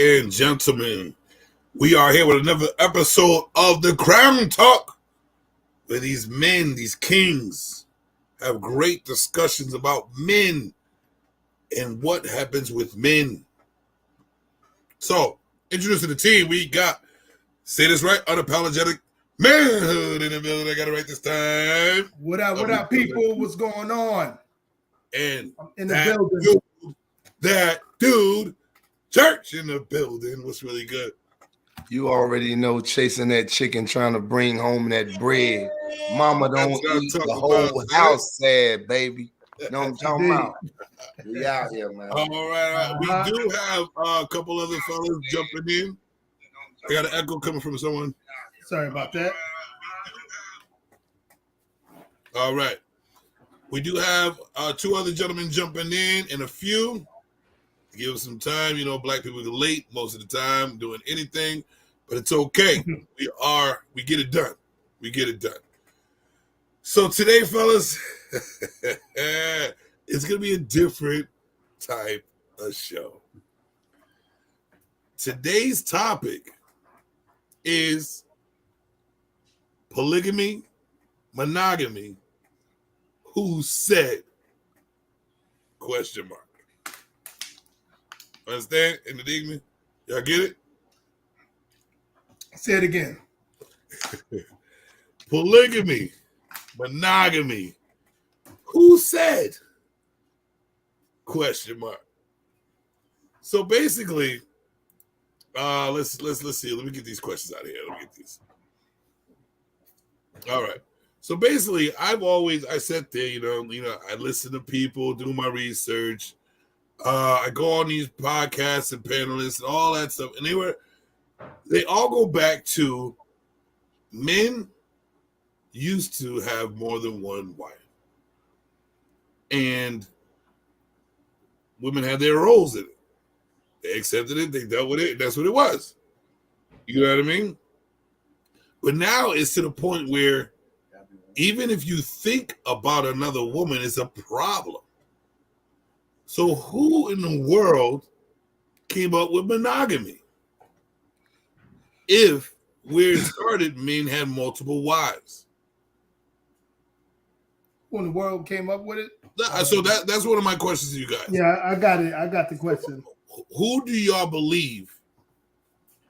and gentlemen, we are here with another episode of the Crown Talk, where these men, these kings, have great discussions about men and what happens with men. So, introducing the team, we got, say this right, unapologetic manhood in the building. I got it right this time. What up, people? What's going on? And in the building. That dude, Church in the building was really good. You already know, chasing that chicken, trying to bring home that bread. Mama don't eat, the whole house sad, baby. You know what I'm talking about? We out here, man. All right. We do have a couple other fellas jumping in. I got an echo coming from someone. Sorry about that. All right. We do have two other gentlemen jumping in and a few. Give us some time. You know, black people are late most of the time doing anything, but it's okay. We get it done. We get it done. So today, fellas, it's going to be a different type of show. Today's topic is polygamy, monogamy. Who said? Question mark. Understand? Enigma? Y'all get it? Say it again. Polygamy, monogamy. Who said? Question mark. So basically, let's see. Let me get these questions out of here. Let me get these. All right. So basically, I sat there, you know, I listen to people, do my research. I go on these podcasts and panelists and all that stuff, and they all go back to men used to have more than one wife, and women had their roles in it. They accepted it, they dealt with it, and that's what it was. You know what I mean? But now it's to the point where even if you think about another woman, it's a problem. So who in the world came up with monogamy? If where it started, men had multiple wives. Who in the world came up with it? So that's one of my questions to you guys. Yeah, I got it. I got the question. Who do y'all believe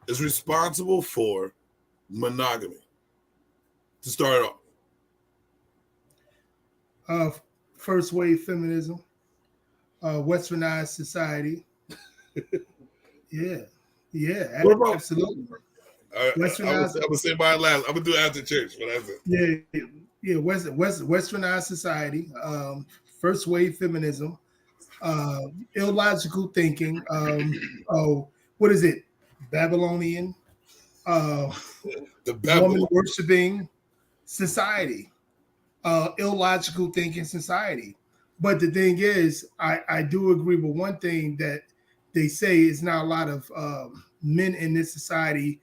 is responsible for monogamy? To start off. First wave feminism. Westernized society. Yeah, absolutely. I'm gonna say mine last. I'm gonna do it after church, but that's it. Yeah. Westernized society. First wave feminism. Illogical thinking. What is it? Babylonian. The woman worshiping society. Illogical thinking society. But the thing is, I do agree with one thing that they say is not a lot of men in this society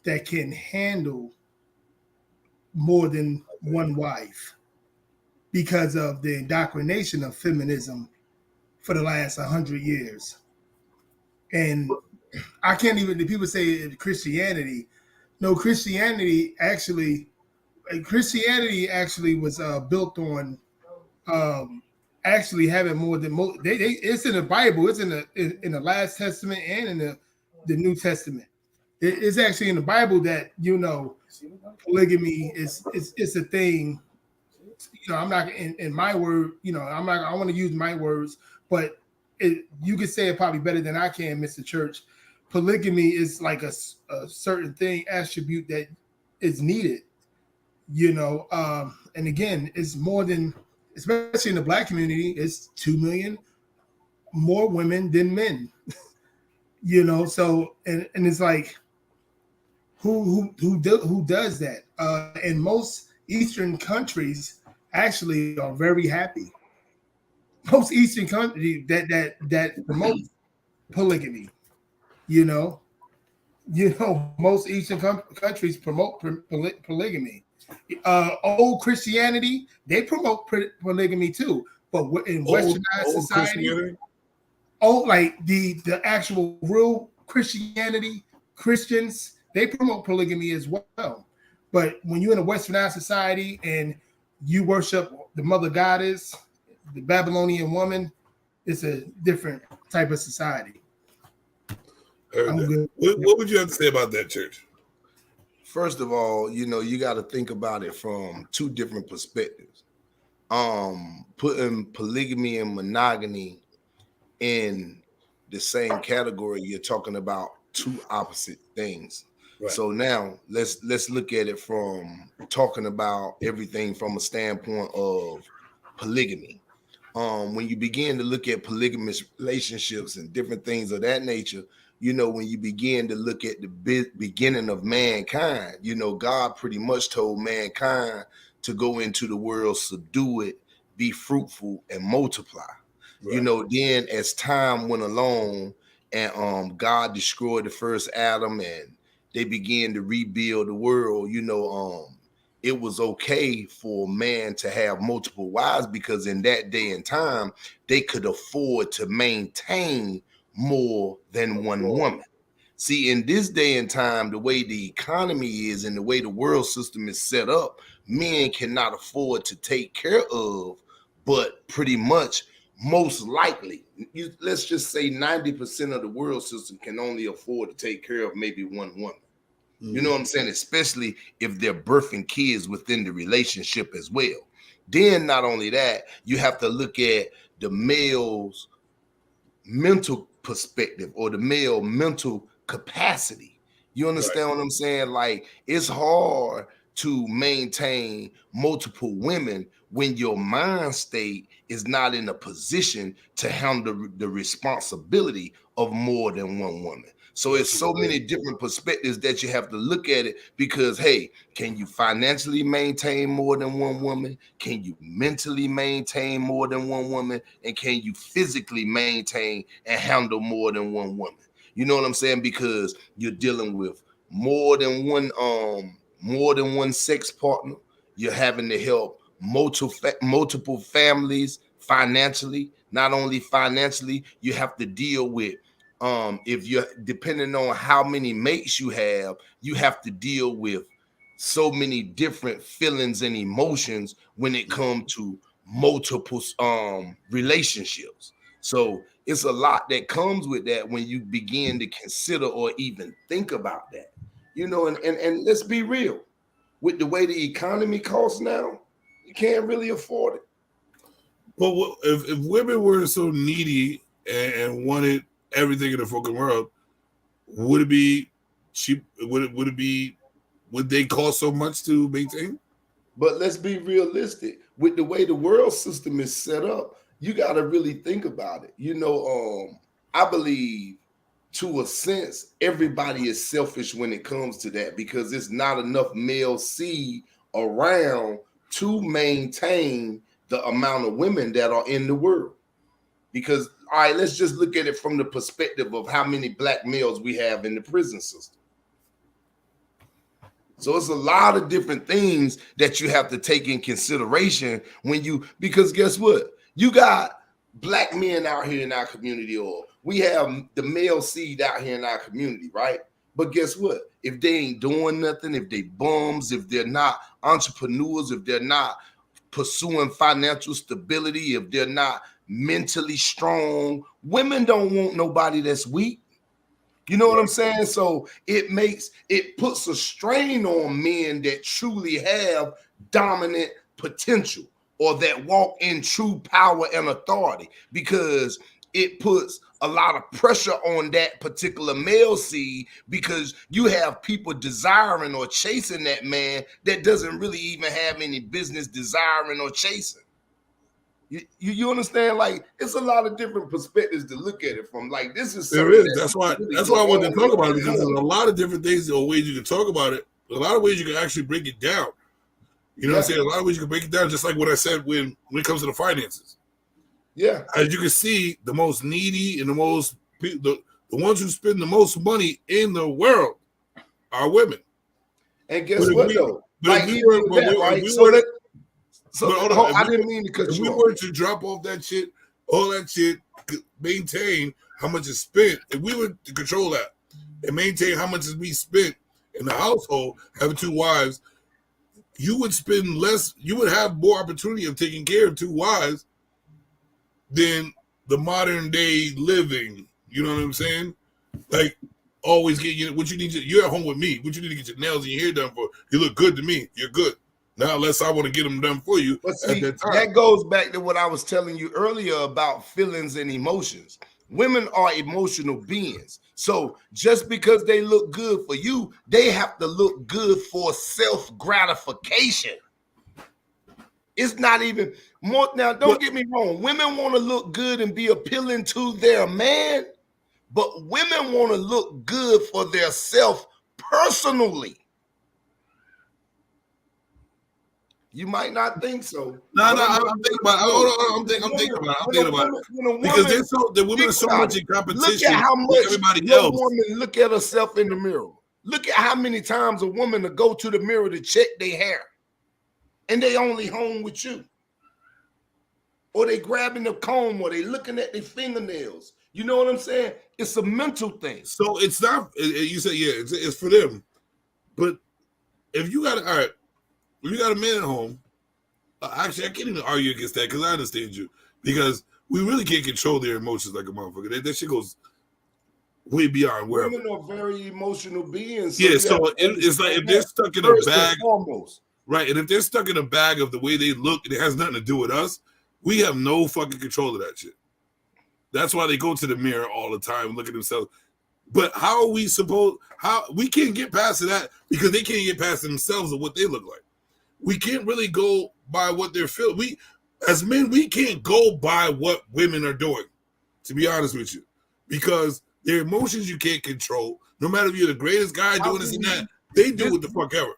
that can handle more than one wife because of the indoctrination of feminism for the last 100 years. And I can't even, the people say Christianity. No, Christianity actually was built on actually having more than most. It's in the Bible. It's in the Last Testament and in the New Testament. It's actually in the Bible that polygamy is a thing. I'm not in my word. I'm not. I want to use my words, but you could say it probably better than I can, Mr. Church. Polygamy is like a certain thing, attribute that is needed. And again, it's more than. Especially in the black community, it's 2 million more women than men. So and it's like who does that? And most Eastern countries actually are very happy. Most Eastern countries that promote polygamy. Most Eastern countries promote polygamy. Old Christianity, they promote polygamy too, but in westernized society, like the actual real Christianity, Christians, they promote polygamy as well. But when you're in a westernized society and you worship the mother goddess, the Babylonian woman, it's a different type of society. What would you have to say about that, Church? First of all, you got to think about it from two different perspectives. Putting polygamy and monogamy in the same category, you're talking about two opposite things. Right. So now let's look at it from talking about everything from a standpoint of polygamy. When you begin to look at polygamous relationships and different things of that nature, when you begin to look at the beginning of mankind, God pretty much told mankind to go into the world, subdue it, be fruitful, and multiply. Right. Then as time went along and God destroyed the first Adam and they began to rebuild the world, it was okay for man to have multiple wives because in that day and time, they could afford to maintain more than one woman. See, in this day and time, the way the economy is and the way the world system is set up, men cannot afford to take care of, but pretty much most likely, let's just say 90% of the world system can only afford to take care of maybe one woman. You know what I'm saying? Especially if they're birthing kids within the relationship as well. Then not only that, you have to look at the male's mental perspective or the male mental capacity. You understand what I'm saying? Like, it's hard to maintain multiple women when your mind state is not in a position to handle the responsibility of more than one woman. So it's so many different perspectives that you have to look at it because, hey, can you financially maintain more than one woman? Can you mentally maintain more than one woman? And can you physically maintain and handle more than one woman? You know what I'm saying? Because you're dealing with more than one sex partner. You're having to help multiple families financially. Not only financially, you have to deal with if you're depending on how many mates you have to deal with so many different feelings and emotions when it comes to multiple relationships. So it's a lot that comes with that when you begin to consider or even think about that. And let's be real, with the way the economy costs now, you can't really afford it. But if women were so needy and wanted everything in the fucking world, would it be cheap? Would they cost so much to maintain? But let's be realistic. With the way the world system is set up, you got to really think about it. I believe to a sense, everybody is selfish when it comes to that because there's not enough male seed around to maintain the amount of women that are in the world. Because, all right, let's just look at it from the perspective of how many black males we have in the prison system. So it's a lot of different things that you have to take in consideration because guess what? You got black men out here in our community, or we have the male seed out here in our community, right? But guess what? If they ain't doing nothing, if they bums, if they're not entrepreneurs, if they're not pursuing financial stability, if they're not mentally strong, women don't want nobody that's weak. You know what I'm saying? So it puts a strain on men that truly have dominant potential or that walk in true power and authority, because it puts a lot of pressure on that particular male seed because you have people desiring or chasing that man that doesn't really even have any business desiring or chasing. You understand? Like, it's a lot of different perspectives to look at it from. Like, this is there is. That's why I wanted to talk about it, because there's a lot of different things or ways you can talk about it. A lot of ways you can actually break it down. You know what I'm saying? A lot of ways you can break it down, just like what I said when it comes to the finances. Yeah. As you can see, the most needy and the ones who spend the most money in the world are women. And guess what, though? Like, I didn't mean to cut you off. If we were to drop off that shit, all that shit, maintain how much is spent, if we were to control that, and maintain how much is we spent in the household, having 2 wives, you would spend less, you would have more opportunity of taking care of 2 wives than the modern day living. You know what I'm saying? Like, always get what you need. You're at home with me. What you need to get your nails and your hair done for? You look good to me. You're good. Now, unless I want to get them done for you. But see, that goes back to what I was telling you earlier about feelings and emotions. Women are emotional beings. So just because they look good for you, they have to look good for self-gratification. It's not even more. Now, don't get me wrong. Women want to look good and be appealing to their man, but women want to look good for their self personally. You might not think so. No, I'm thinking about it. I'm thinking about it. Because the women are so much in competition. Look at how much everybody else. Woman look at herself in the mirror. Look at how many times a woman to go to the mirror to check their hair, and they only home with you, or they grabbing the comb, or they looking at their fingernails. You know what I'm saying? It's a mental thing. So it's not. You say it's for them, but if you got all right. When you got a man at home, actually, I can't even argue against that because I understand you. Because we really can't control their emotions like a motherfucker. That shit goes way beyond wherever. Women are very emotional beings. So so it's like if they're stuck in a bag, right? And if they're stuck in a bag of the way they look, and it has nothing to do with us, we have no fucking control of that shit. That's why they go to the mirror all the time and look at themselves. But how are we supposed? How we can't get past that because they can't get past themselves of what they look like. We can't really go by what they're feeling. We, as men, we can't go by what women are doing, to be honest with you. Because their emotions you can't control. No matter if you're the greatest guy doing this and that, they do what the fuck ever.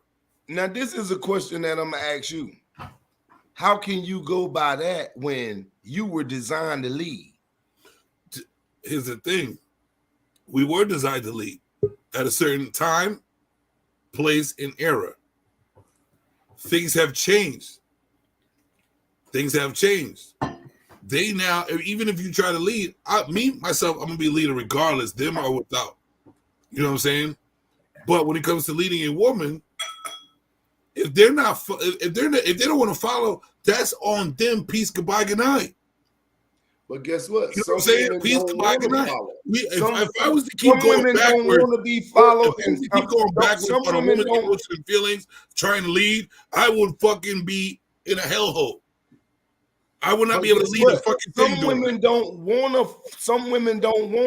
Now, this is a question that I'm going to ask you. How can you go by that when you were designed to lead? Here's the thing. We were designed to lead at a certain time, place, and era. Things have changed. Things have changed. They now, even if you try to lead, myself, I'm gonna be a leader regardless, them or without. You know what I'm saying? But when it comes to leading a woman, if they don't want to follow, that's on them. Peace, goodbye, good night. But guess what? You know what I'm saying? Peace, goodbye, good night. If I was to keep some going women backwards, don't want to be followed, and keep going backwards on women emotions and feelings, trying to lead, I would fucking be in a hellhole. I would not be able to lead a fucking thing. Some women don't want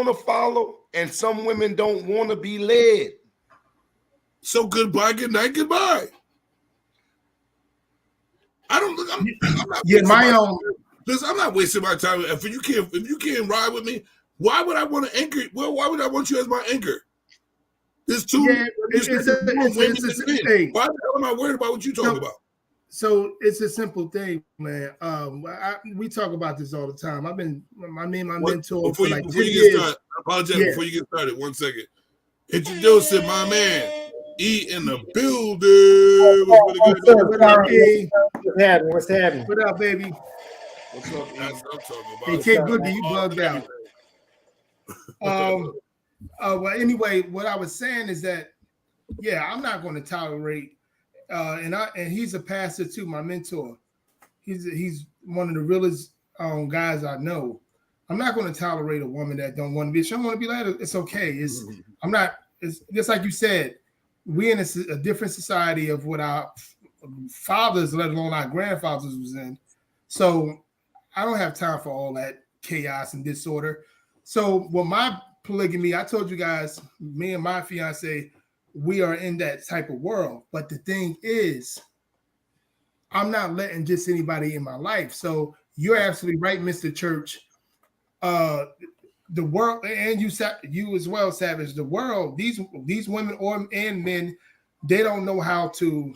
to follow, and some women don't want to be led. So goodbye, good night, goodbye. I'm not wasting my time. If you can't ride with me, why would I want to anchor? Well, why would I want you as my anchor? There's two. Yeah, it's a thing. Why the hell am I worried about what you talking about? So it's a simple thing, man. We talk about this all the time. My mentor for like 10 years. I apologize before you get started. 1 second. Introducing my man. E in the building. What's happening? What up, baby? What's up? That's what I'm talking about. Hey, Kid Boogie, you bugged out. Well, anyway, what I was saying is that, yeah, I'm not going to tolerate. And he's a pastor too, my mentor. He's one of the realest guys I know. I'm not going to tolerate a woman that don't want to be. If she don't want to be like, it's okay. It's just like you said. We're in a different society of what our fathers, let alone our grandfathers, was in. So I don't have time for all that chaos and disorder. So with my polygamy, I told you guys, me and my fiance, we are in that type of world. But the thing is, I'm not letting just anybody in my life. So you're absolutely right, Mr. Church. The world, and you as well, Savage. The world, these women and men, they don't know how to.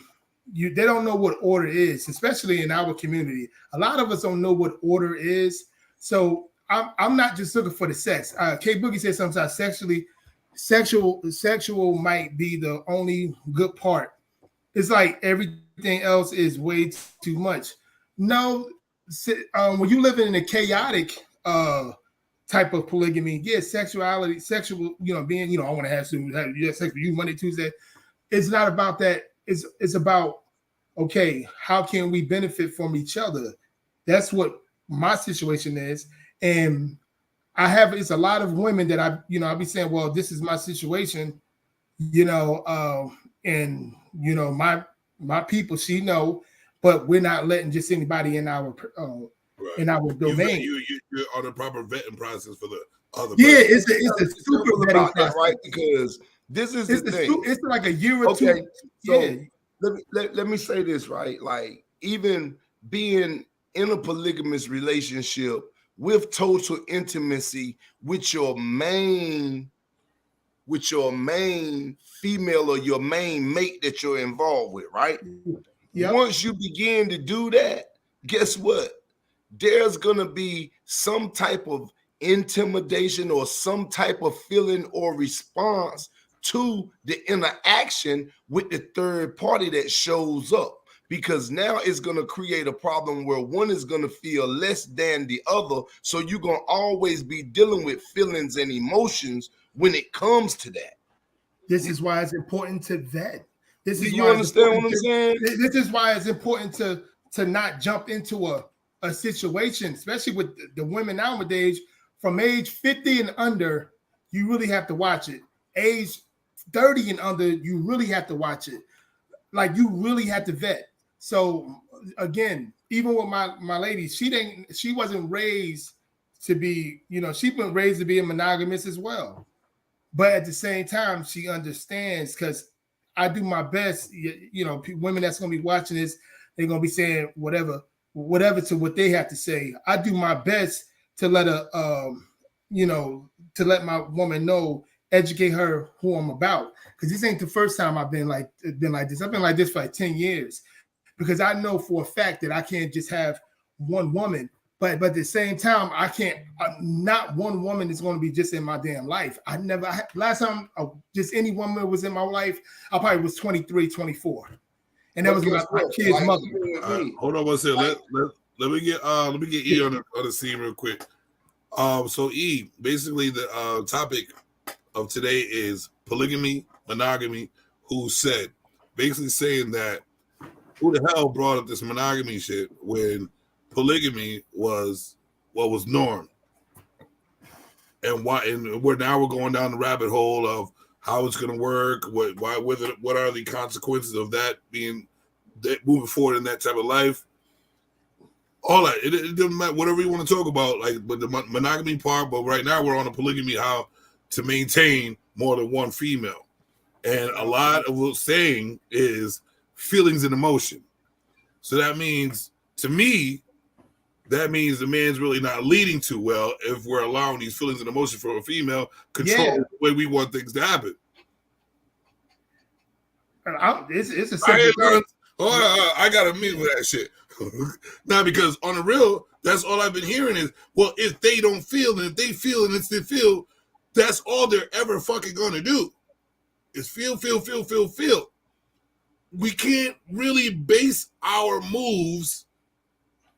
They don't know what order is, especially in our community. A lot of us don't know what order is. So I'm not just looking for the sex. K Boogie said sometimes sexual might be the only good part. It's like everything else is way too much. No, when you live in a chaotic type of polygamy. Yeah, sexuality, sexual, being, I want to have sex with you Monday, Tuesday. It's not about that. It's about, okay, how can we benefit from each other? That's what my situation is. And it's a lot of women that I'll be saying, well, this is my situation, and my people, but we're not letting just anybody in our domain. You're on the proper vetting process for the other. Yeah, it's a super vetting process, right? Because this is the thing. It's like a year or two. So yeah. let me say this, right? Like, even being in a polygamous relationship with total intimacy with your main female or your main mate that you're involved with, right? Yep. Once you begin to do that, guess what? There's gonna be some type of intimidation or some type of feeling or response to the interaction with the third party that shows up, because now it's going to create a problem where one is going to feel less than the other. So you're going to always be dealing with feelings and emotions when it comes to that. This is why it's important to vet. Do you understand what I'm saying? This is why it's important to not jump into a situation, especially with the women nowadays. From age 50 and under, you really have to watch it. Age 30 and under, you really have to watch it. Like, you really have to vet. So again, even with my lady, she wasn't raised to be, she's been raised to be a monogamous as well. But at the same time, she understands, because I do my best. Women that's going to be watching this, they're going to be saying whatever to what they have to say. I do my best to let to let my woman know, educate her who I'm about. Because this ain't the first time I've been like this. I've been like this for like 10 years. Because I know for a fact that I can't just have one woman. But at the same time, I can't. Not one woman is going to be just in my damn life. Last time just any woman was in my life, I probably was 23, 24, and that was my kid's mother. Hold on one second. Let me get E on the scene real quick. So E, basically the topic of today is polygamy, monogamy. Who said? Basically saying that who the hell brought up this monogamy shit when polygamy was what was norm, and why? And we're going down the rabbit hole of how it's going to work. What are the consequences of that moving forward in that type of life? All that it doesn't matter. Whatever you want to talk about, like, but the monogamy part. But right now we're on a polygamy, how to maintain more than one female, and a lot of what's saying is feelings and emotion. So that means, to me, the man's really not leading too well if we're allowing these feelings and emotions from a female control the way we want things to happen. It's a simple. I got to meet with that shit. Now, because on the real, that's all I've been hearing is, well, if they don't feel, and if they feel and it's they feel, that's all they're ever fucking going to do is feel. We can't really base our moves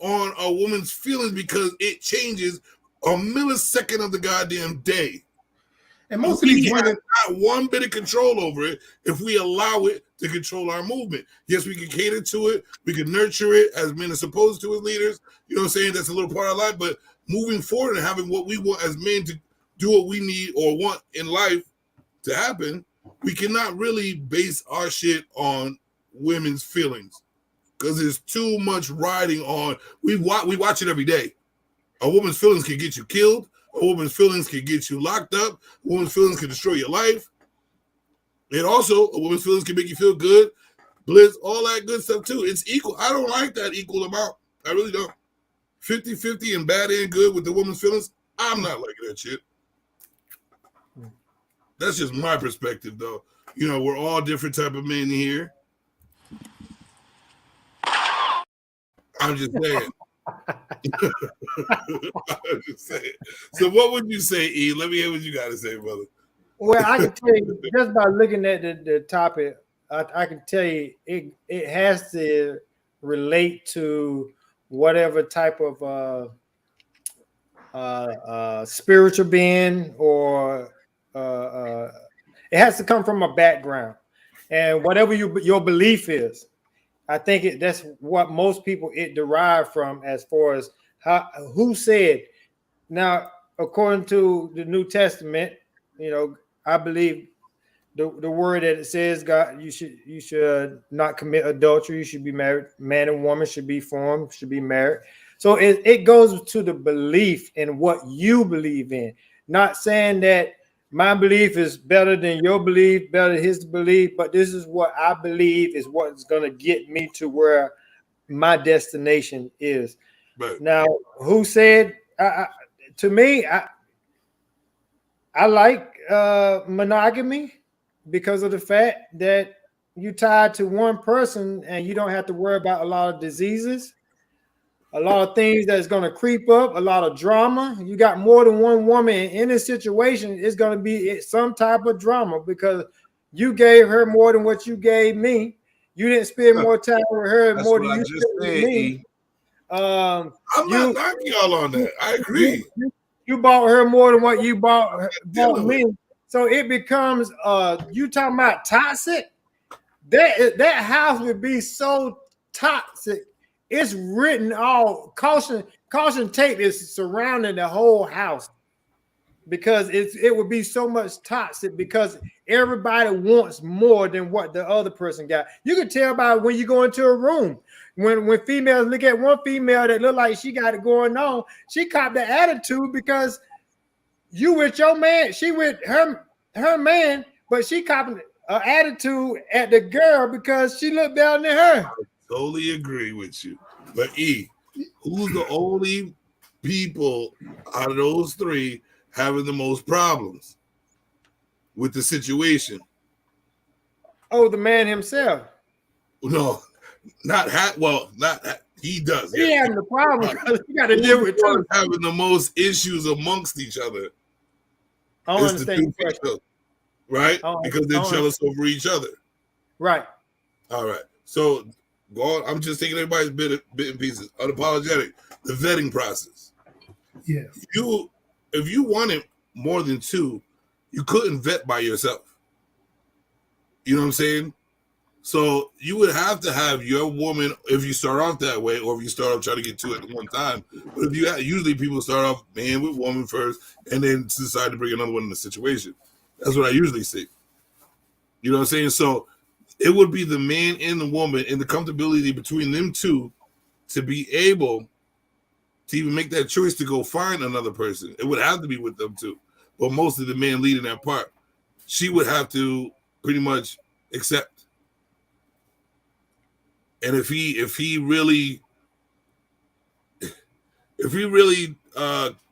on a woman's feelings because it changes a millisecond of the goddamn day. And most of these women have not one bit of control over it if we allow it to control our movement. Yes, we can cater to it. We can nurture it as men are supposed to as leaders. You know what I'm saying? That's a little part of life. But moving forward and having what we want as men to do what we need or want in life to happen, we cannot really base our shit on women's feelings because there's too much riding on. We watch it every day. A woman's feelings can get you killed. A woman's feelings can get you locked up. A woman's feelings can destroy your life. And also, a woman's feelings can make you feel good, bliss, all that good stuff too. It's equal. I don't like that equal amount. I really don't. 50-50 and bad and good with the woman's feelings. I'm not liking that shit. That's just my perspective, though. You know, we're all different type of men here. I'm just saying. I'm just saying. So what would you say, E? Let me hear what you got to say, brother. Well, I can tell you, just by looking at the topic, I can tell you it has to relate to whatever type of spiritual being, or it has to come from a background, and whatever your belief is. I think that's what most people it derive from, as far as who said. Now, according to the New Testament, I believe the word that it says, God, you should not commit adultery. You should be married. Man and woman should be formed, should be married. So it goes to the belief in what you believe in. Not saying that my belief is better than your belief, better than his belief, but this is what I believe is what's going to get me to where my destination is. Right. Now, who said? To me, I like monogamy because of the fact that you tied to one person and you don't have to worry about a lot of diseases, a lot of things that's going to creep up, a lot of drama. You got more than one woman in this situation, it's going to be some type of drama because you gave her more than what you gave me. You didn't spend more time with her more than you spent with me. I'm not knocking y'all on that. I agree. You bought her more than what you bought me. So it becomes you talking about toxic. That house would be so toxic. It's written all caution tape is surrounding the whole house because it would be so much toxic because everybody wants more than what the other person got. You can tell by when you go into a room. When females look at one female that look like she got it going on, she caught the attitude because you with your man, she with her man, but she copping an attitude at the girl because she looked down at her. I totally agree with you. But who's the only people out of those three having the most problems with the situation? Oh, the man himself. No, not he does. He having the problem because he got to deal with two. Having the most issues amongst each other. I don't understand the question. Right? Because they're jealous over each other. Right. All right. So go on. I'm just taking everybody's bit and pieces. Unapologetic. The vetting process. Yeah. If you wanted more than two, you couldn't vet by yourself. You know what I'm saying? So you would have to have your woman, if you start off that way, or if you start off trying to get two at one time. But if you usually people start off man with woman first, and then decide to bring another one in the situation. That's what I usually see. You know what I'm saying? So it would be the man and the woman and the comfortability between them two to be able to even make that choice to go find another person. It would have to be with them too. But most of the man leading that part, she would have to pretty much accept. And if he really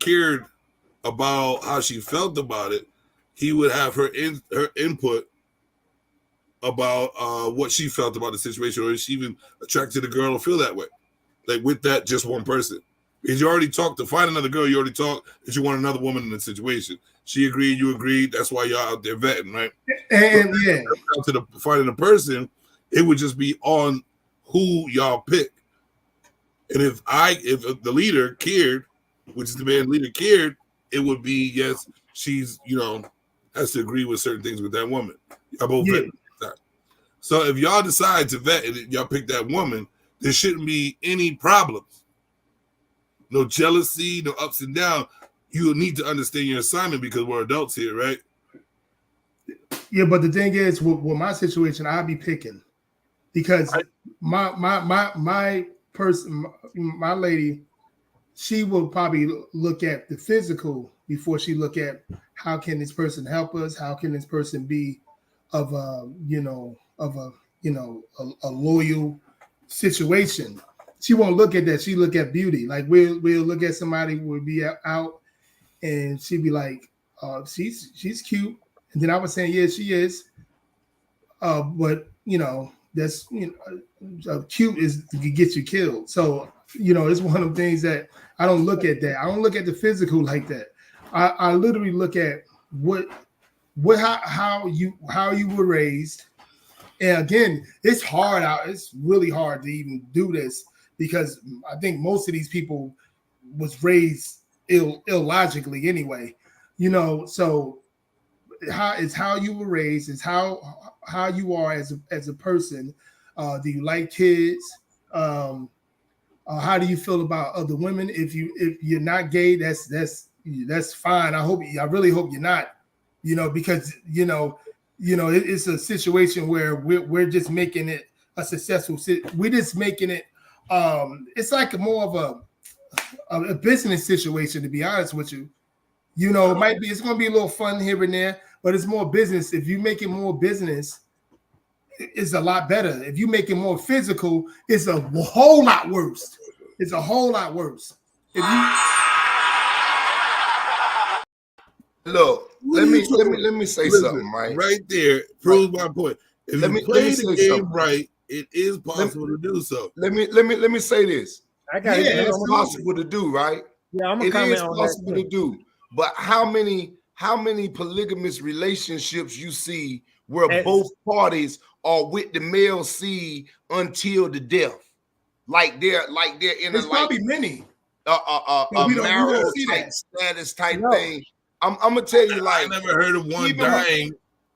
cared about how she felt about it, he would have her input about what she felt about the situation, or is she even attracted a girl to feel that way, like with that just one person. Because you already talked to find another girl, you already talked that you want another woman in the situation. She agreed, you agreed. That's why y'all out there vetting, right? And so, to finding a person, it would just be on who y'all pick. And if the leader cared, which is the man leader cared, it would be yes, she's has to agree with certain things with that woman. Y'all both vet. So if y'all decide to vet and y'all pick that woman, there shouldn't be any problems. No jealousy, no ups and downs. You need to understand your assignment because we're adults here, right? Yeah, but the thing is, with my situation, I'll be picking because my person, my lady, she will probably look at the physical before she look at how can this person help us, how can this person be of a loyal situation. She won't look at that. She look at beauty. Like we'll look at somebody who will be out, and she'd be like, she's cute. And then I was saying, yeah, she is. But that's cute is to get you killed. So it's one of the things that I don't look at that. I don't look at the physical like that. I literally look at how you were raised. And again, it's hard out. It's really hard to even do this because I think most of these people was raised illogically anyway. You know, so how you were raised, is how you are as a person. Do you like kids? How do you feel about other women? If you're not gay, that's fine. I really hope you're not. You know, because it's a situation where we're just making it a successful. We're just making it. It's like more of a business situation, to be honest with you. You know, it's going to be a little fun here and there, but it's more business. If you make it more business, it's a lot better. If you make it more physical, it's a whole lot worse. It's a whole lot worse. If you look, let me say something, right? Right there proves my point. If you play the game right, it is possible to do so. Let me say this. It's possible to do, right? Yeah, I'm it is possible to do. But how many polygamous relationships you see where both parties are with the male seed until the death? Like they're in there's probably many. A marital type status type thing. I'm gonna tell you, like, I never heard of one dying.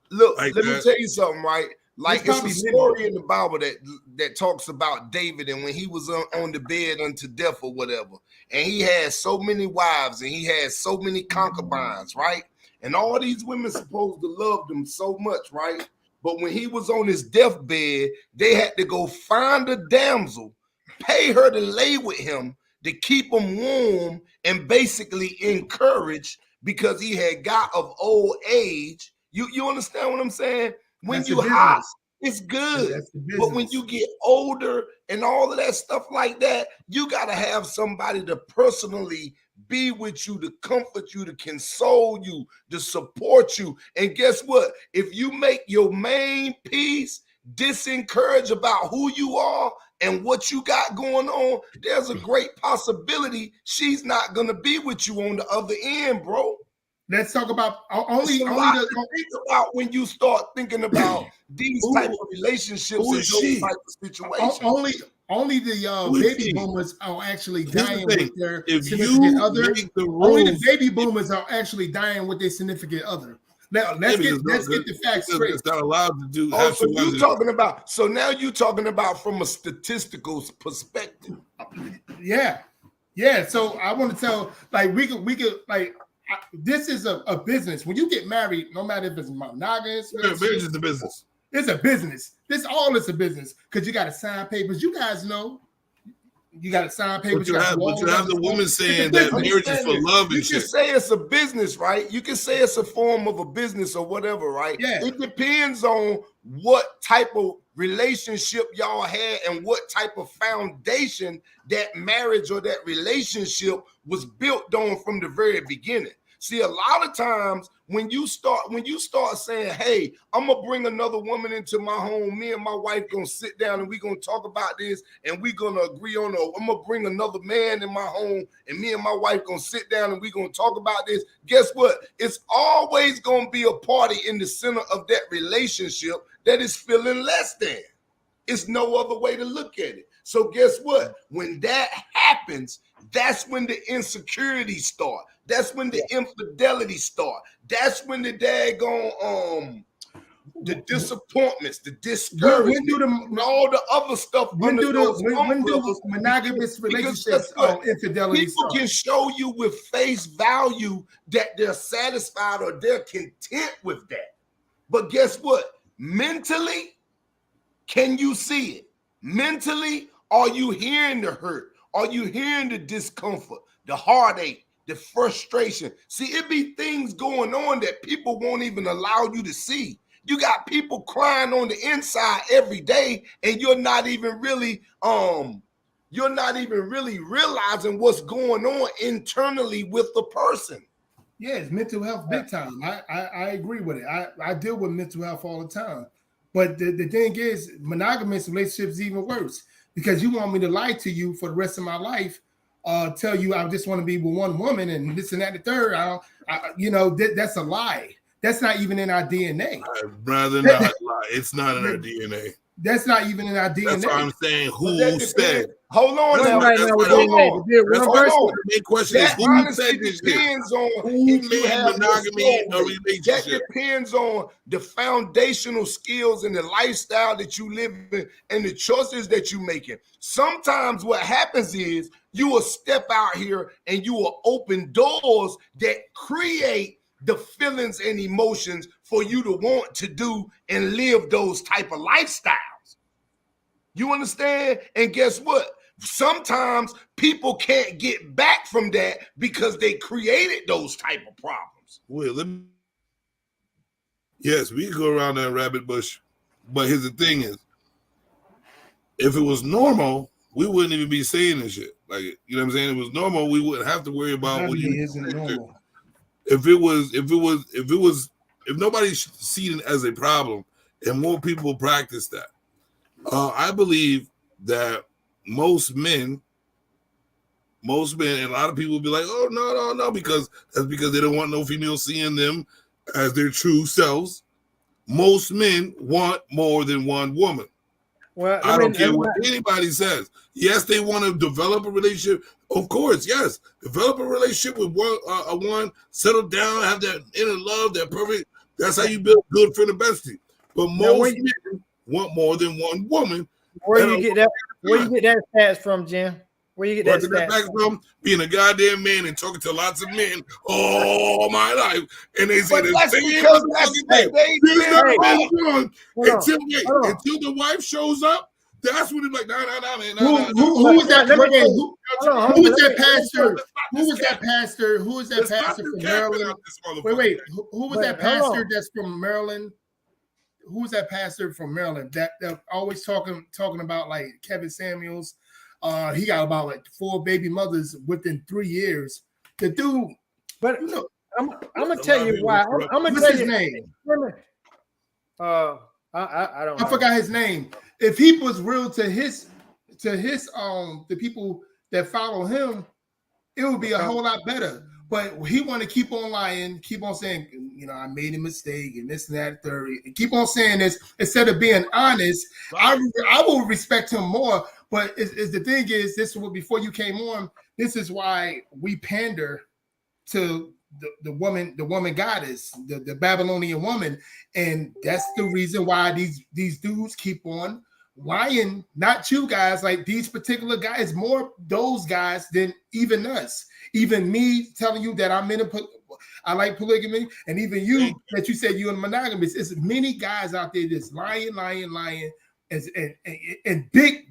Look, let me tell you something, right? Like, it's a story in the Bible that talks about David, and when he was on the bed unto death or whatever, and he had so many wives and he had so many concubines, right? And all these women supposed to love them so much, right? But when he was on his deathbed, they had to go find a damsel, pay her to lay with him to keep him warm and basically encourage, because he had got of old age. You understand what I'm saying? When you hot, it's good. But when you get older and all of that stuff like that, you got to have somebody to personally be with you, to comfort you, to console you, to support you. And guess what? If you make your main piece disencourage about who you are and what you got going on, there's a great possibility she's not going to be with you on the other end, bro. Let's talk about only think about when you start thinking about these type of relationships and those type of situations. Only the baby boomers are actually dying with their significant other. Only the baby boomers are actually dying with their significant other. Now let's get the facts straight. It's not allowed to do. So you talking about? So now you talking about from a statistical perspective? Yeah. So I want to tell, like, we could like. This is a business. When you get married, no matter if it's monogamous, marriage is a business. It's a business. This all is a business, because you got to sign papers. You guys know, you got to sign papers. But you have the woman saying that marriage is for love and shit. You can say it's a business, right? You can say it's a form of a business or whatever, right? Yeah. It depends on what type of relationship y'all had and what type of foundation that marriage or that relationship was built on from the very beginning. See, a lot of times when you start saying, hey, I'm gonna bring another woman into my home, me and my wife gonna sit down and we're gonna talk about this and we're gonna agree on I'm gonna bring another man in my home and me and my wife gonna sit down and we're gonna talk about this. Guess what? It's always gonna be a party in the center of that relationship that is feeling less than. It's no other way to look at it. So guess what? When that happens, that's when the insecurities start. That's when the infidelity start. That's when the daggone the disappointments, the discouragement, and all the other stuff. When do monogamous relationships infidelity people start? Can show you with face value that they're satisfied or they're content with that. But guess what? Mentally, can you see it? Mentally, are you hearing the hurt? Are you hearing the discomfort, the heartache, the frustration? See, it be things going on that people won't even allow you to see. You got people crying on the inside every day, and you're not even really realizing what's going on internally with the person. Yeah, it's mental health big time. I agree with it. I deal with mental health all the time. But the thing is, monogamous relationships is even worse, because you want me to lie to you for the rest of my life, tell you I just want to be with one woman and this and that, the third. That's a lie. That's not even in our DNA. I'd rather not lie. It's not in our DNA. That's not even in our DNA. That's what I'm saying. Who said? Hold on now. Right now with DNA. The main question is who said this shit? Depends on who made monogamy a relationship. That depends on the foundational skills and the lifestyle that you live in and the choices that you making. Sometimes what happens is you will step out here and you will open doors that create the feelings and emotions for you to want to do and live those type of lifestyles. You understand? And guess what? Sometimes people can't get back from that because they created those type of problems. Well, yes, we can go around that rabbit bush, but here's the thing is, if it was normal, we wouldn't even be saying this shit. Like, you know what I'm saying? If it was normal, we wouldn't have to worry about what you isn't normal. If nobody seen it as a problem and more people practice that, I believe that most men, and a lot of people will be like, oh, no, because that's because they don't want no female seeing them as their true selves. Most men want more than one woman. Well, I don't care what anybody says. Yes, they want to develop a relationship. Of course, yes. Develop a relationship with one, settle down, have that inner love, that perfect. That's how you build good friend and bestie. But most men want more than one woman. Where you get that? Where you get that stats from, Jim? Where you get that stats from? Being a goddamn man and talking to lots of men all my life, and they say the same until the wife shows up. That's when it's like, nah. Who was that? Who was that pastor? Who was that pastor? Who was that pastor from Maryland? Wait. Who was that pastor that's from Maryland? Who was that pastor from Maryland that always talking about like Kevin Samuels? He got about like 4 baby mothers within 3 years. The dude, but I'm gonna tell you why. I'm gonna tell you his name. I don't. I forgot his name. If he was real to his the people that follow him, it would be a whole lot better. But he want to keep on lying, keep on saying, you know, I made a mistake and this and that, third, and keep on saying this instead of being honest. I will respect him more. But the thing is, this was before you came on. This is why we pander to the woman goddess, the Babylonian woman, and that's the reason why these dudes keep on lying. Not you guys, like these particular guys, more those guys than even us. Even me telling you that I like polygamy, and even you that you said you're in monogamy. It's many guys out there that's lying, and big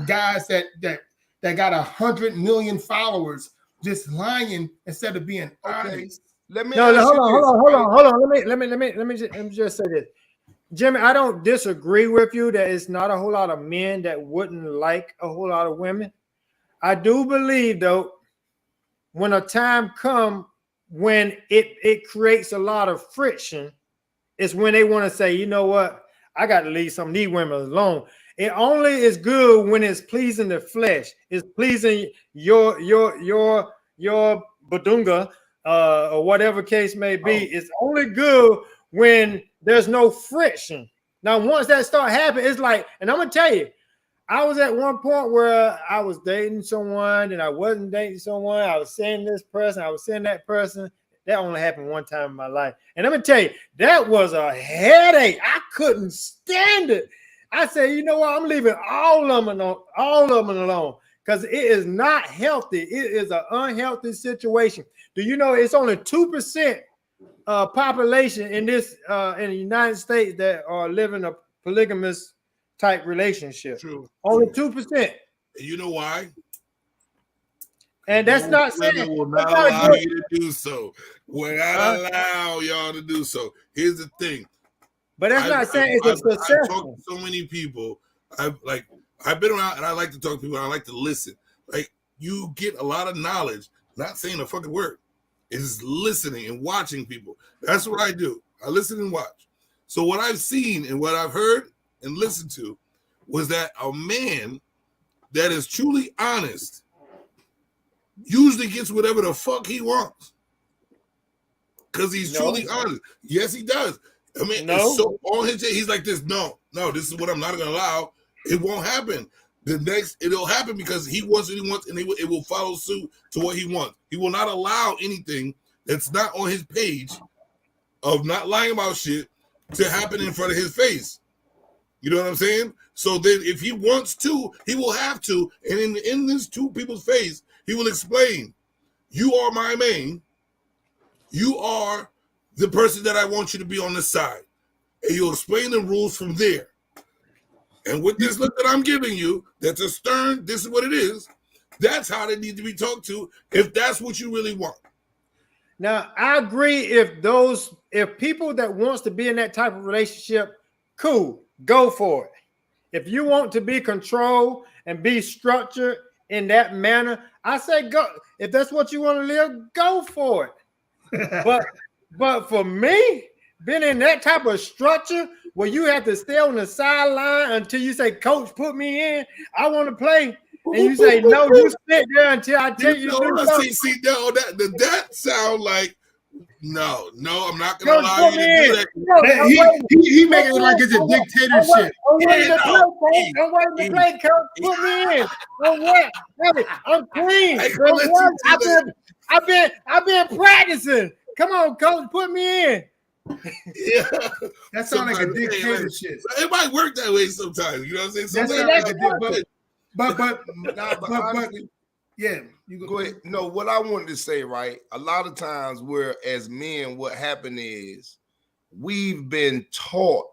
guys that got 100 million followers just lying instead of being honest. Hold on. Let me just say this, Jimmy. I don't disagree with you that it's not a whole lot of men that wouldn't like a whole lot of women. I do believe though, when a time comes when it creates a lot of friction, it's when they want to say, you know what, I got to leave some of these women alone. It only is good when it's pleasing the flesh. It's pleasing your badunga, or whatever case may be. It's only good when there's no friction. Now, once that start happening, it's like, and I'm gonna tell you, I was at one point where I was dating someone and I wasn't dating someone. I was seeing this person, I was seeing that person. That only happened one time in my life. And I'm gonna tell you, that was a headache. I couldn't stand it. I said, you know what? I'm leaving all of them alone because it is not healthy. It is an unhealthy situation. Do you know it's only 2% population in this in the United States that are living a polygamous type relationship? True. Only 2%. You know why? And that's not saying women will not allow you to do so. Will not allow y'all to do so. Here's the thing. But that's not saying it's a success. I've talked to so many people. I've been around and I like to talk to people. And I like to listen. Like, you get a lot of knowledge, not saying a fucking word. It's listening and watching people. That's what I do. I listen and watch. So what I've seen and what I've heard and listened to was that a man that is truly honest usually gets whatever the fuck he wants. Because he's truly honest. Yes, he does. I mean, it's so on his head, he's like this. No, no, this is what I'm not going to allow. It won't happen. It'll happen because he wants what he wants, and it will follow suit to what he wants. He will not allow anything that's not on his page of not lying about shit to happen in front of his face. You know what I'm saying? So then if he wants to, he will have to. And in this two people's face, he will explain, you are my main. You are the person that I want you to be on the side. And you'll explain the rules from there. And with this look that I'm giving you, that's a stern, this is what it is. That's how they need to be talked to if that's what you really want. Now, I agree if people that wants to be in that type of relationship, cool, go for it. If you want to be controlled and be structured in that manner, I say go. If that's what you want to live, go for it. But for me, being in that type of structure where you have to stay on the sideline until you say, Coach, put me in, I want to play. And you say, no, you sit there until I tell you to do something. See, that sound like, no, I'm not going to allow you to do that. He making it like it's a dictatorship. I'm waiting to play, Coach. Put me in. I'm clean. I've been practicing. Come on, Coach, put me in. Yeah, that sounds like a dictatorship. It might work that way sometimes. You know what I'm saying? But yeah, you go ahead. No, what I wanted to say, right? A lot of times, we're as men, what happened is we've been taught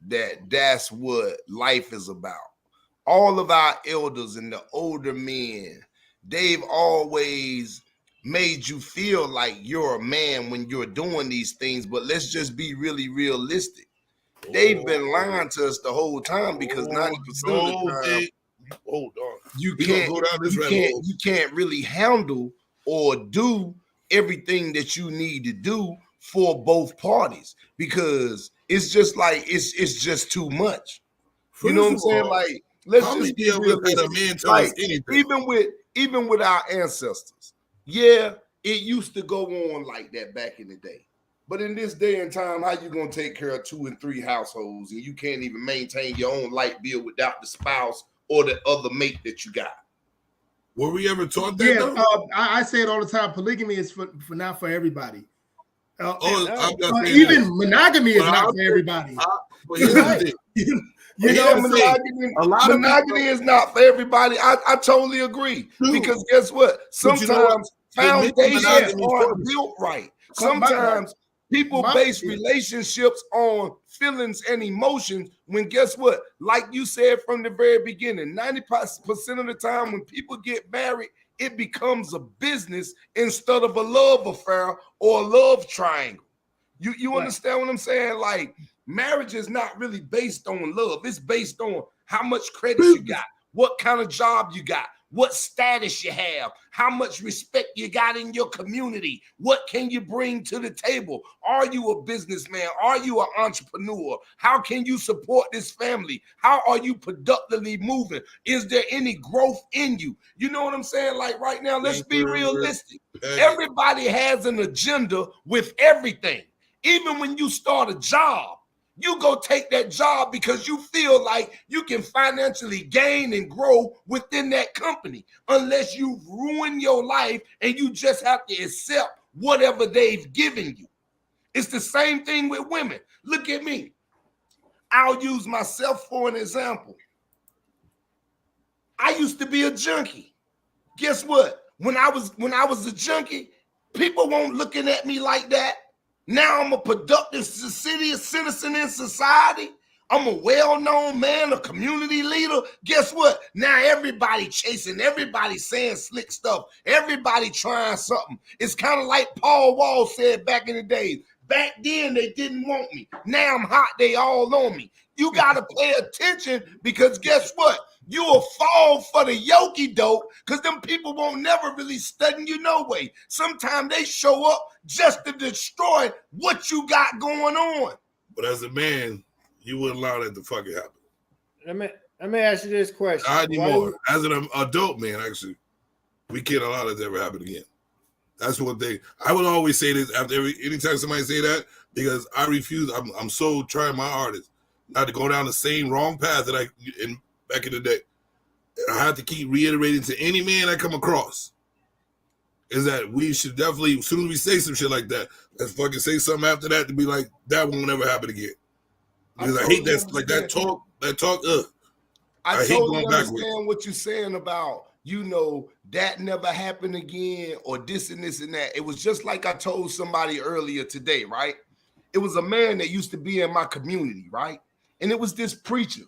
that that's what life is about. All of our elders and the older men, they've always made you feel like you're a man when you're doing these things, but let's just be really realistic. They've been lying to us the whole time because 90% of the time, hold on, you can't really handle or do everything that you need to do for both parties because it's just like it's just too much. You know what I'm saying? Like, let's just be realistic. Like, even with our ancestors. Yeah, it used to go on like that back in the day. But in this day and time, how you going to take care of 2 and 3 households and you can't even maintain your own light bill without the spouse or the other mate that you got? Were we ever taught that? Yeah, I say it all the time. Polygamy is for not for everybody. Even monogamy is not for everybody. Monogamy is not for everybody. I totally agree. Because guess what? Sometimes foundations aren't built right. Sometimes people base relationships on feelings and emotions when guess what? Like you said from the very beginning, 90% of the time when people get married, it becomes a business instead of a love affair or a love triangle. You understand what I'm saying? Like, marriage is not really based on love. It's based on how much credit you got, what kind of job you got, what status you have, how much respect you got in your community, what can you bring to the table? Are you a businessman? Are you an entrepreneur? How can you support this family? How are you productively moving? Is there any growth in you? You know what I'm saying? Like right now, let's be realistic. Everybody has an agenda with everything. Even when you start a job, you go take that job because you feel like you can financially gain and grow within that company, unless you ruin your life and you just have to accept whatever they've given you. It's the same thing with women. Look at me. I'll use myself for an example. I used to be a junkie. Guess what? When I was a junkie, people weren't looking at me like that. Now I'm a productive citizen in society. I'm a well-known man, a community leader. Guess what? Now everybody chasing, everybody saying slick stuff, everybody trying something. It's kind of like Paul Wall said back in the day. Back then, they didn't want me. Now I'm hot, they all on me. You got to pay attention because guess what? You'll fall for the yokie dope because them people won't never really study you no way. Sometimes they show up just to destroy what you got going on. But as a man, you wouldn't allow that to fucking happen. Let me ask you this question. Not anymore. As an adult man, actually, we can't allow that to ever happen again. That's one thing. I would always say this after anytime somebody say that because I refuse. I'm so trying my hardest not to go down the same wrong path that back in the day. And I have to keep reiterating to any man I come across is that we should definitely, as soon as we say some shit like that, let's fucking say something after that to be like, that won't never happen again. Because I hate that, like that talk, I hate totally going understand backwards. what you're saying about, that never happened again, or this and this and that. It was just like I told somebody earlier today, right? It was a man that used to be in my community, right? And it was this preacher.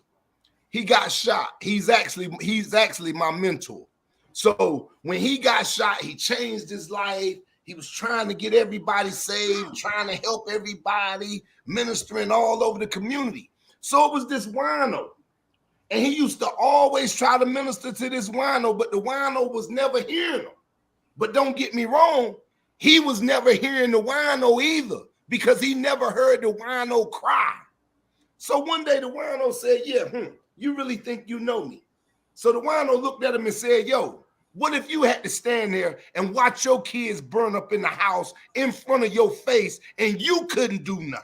He got shot. He's actually my mentor. So when he got shot, he changed his life. He was trying to get everybody saved, trying to help everybody, ministering all over the community. So it was this wino. And he used to always try to minister to this wino, but the wino was never hearing him. But don't get me wrong, he was never hearing the wino either, because he never heard the wino cry. So one day the wino said, you really think you know me? So the wino looked at him and said, yo, what if you had to stand there and watch your kids burn up in the house in front of your face and you couldn't do nothing?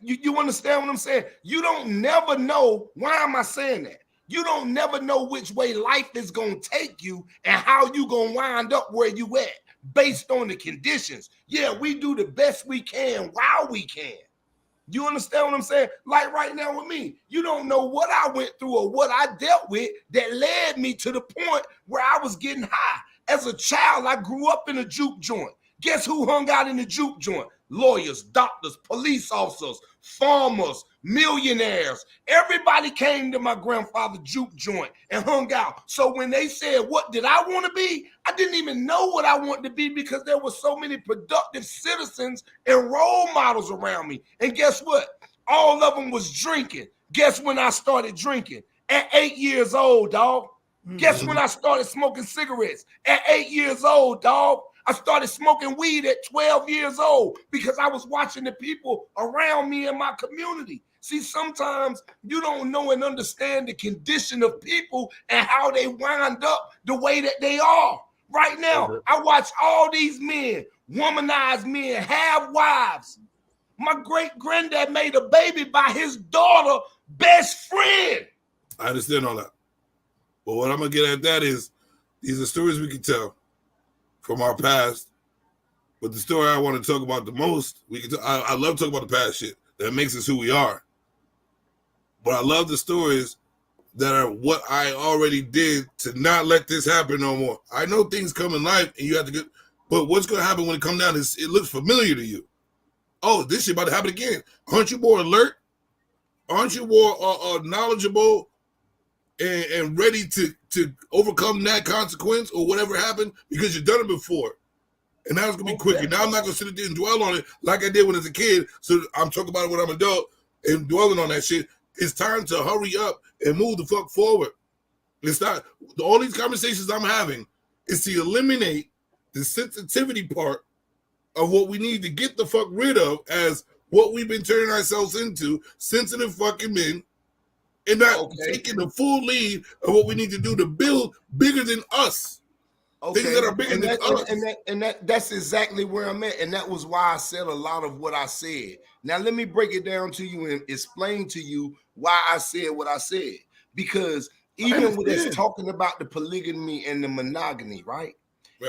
You understand what I'm saying? You don't never know. Why am I saying that? You don't never know which way life is going to take you and how you going to wind up where you at based on the conditions. Yeah, we do the best we can while we can. You understand what I'm saying? Like right now with me, you don't know what I went through or what I dealt with that led me to the point where I was getting high. As a child, I grew up in a juke joint. Guess who hung out in the juke joint? Lawyers, doctors, police officers, farmers, millionaires. Everybody came to my grandfather's juke joint and hung out. So when they said, what did I want to be? I didn't even know what I wanted to be because there were so many productive citizens and role models around me. And guess what? All of them was drinking. Guess when I started drinking? At 8 years old, dog. Guess when I started smoking cigarettes? At 8 years old, dog. I started smoking weed at 12 years old because I was watching the people around me in my community. See, sometimes you don't know and understand the condition of people and how they wind up the way that they are. Right now, I watch all these men, womanized men, have wives. My great-granddad made a baby by his daughter's best friend. I understand all that. But what I'm going to get at that is, these are stories we can tell from our past, but the story I want to talk about the most, I love talking about the past shit that makes us who we are. But I love the stories that are what I already did to not let this happen no more. I know things come in life and you have to get, but what's going to happen when it comes down is it looks familiar to you. Oh, this shit about to happen again. Aren't you more alert? Aren't you more knowledgeable and ready to overcome that consequence or whatever happened because you've done it before? And now it's going to be quicker. Now I'm not going to sit there and dwell on it like I did when I was a kid. So I'm talking about it when I'm an adult and dwelling on that shit. It's time to hurry up and move the fuck forward. It's not, all these conversations I'm having is to eliminate the sensitivity part of what we need to get the fuck rid of as what we've been turning ourselves into, sensitive fucking men, and not taking the full lead of what we need to do to build bigger than us. Okay. Things that are bigger than us. That's exactly where I'm at. And that was why I said a lot of what I said. Now, let me break it down to you and explain to you why I said what I said. Because even with us talking about the polygamy and the monogamy, right?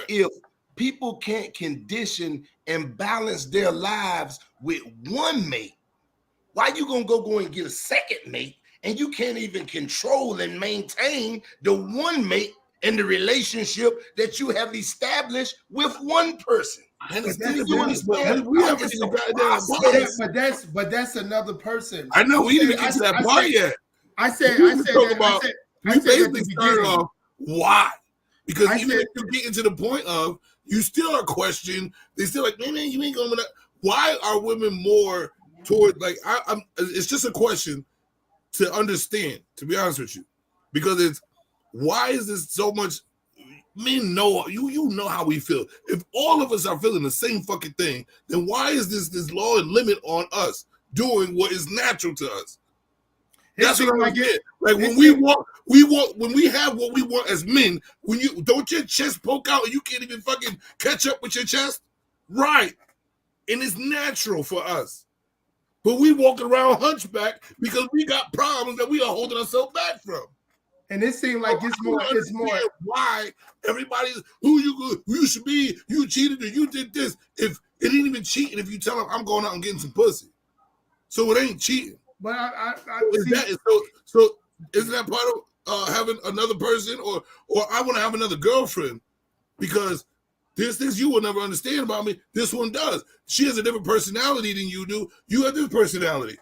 If people can't condition and balance their lives with one mate, why you gonna go and get a second mate and you can't even control and maintain the one mate and the relationship that you have established with one person? But that's another person. I know we didn't get to that part yet. I said basically started off why. Because even if you get into the point of you still are questioned, they still like, man, you ain't going to. Why are women more toward like it's just a question to understand, to be honest with you. Because it's why is this so much? Men know you know how we feel. If all of us are feeling the same fucking thing, then why is this law and limit on us doing what is natural to us? That's what I get. Like when we want when we have what we want as men, when you don't your chest poke out and you can't even fucking catch up with your chest, right? And it's natural for us. But we walking around hunchback because we got problems that we are holding ourselves back from. And it seems like it's more why everybody's you should be, you cheated or you did this. If it ain't even cheating if you tell them I'm going out and getting some pussy. So it ain't cheating. But so isn't that part of having another person or I want to have another girlfriend because there's things you will never understand about me. This one does. She has a different personality than you do. You have this personality.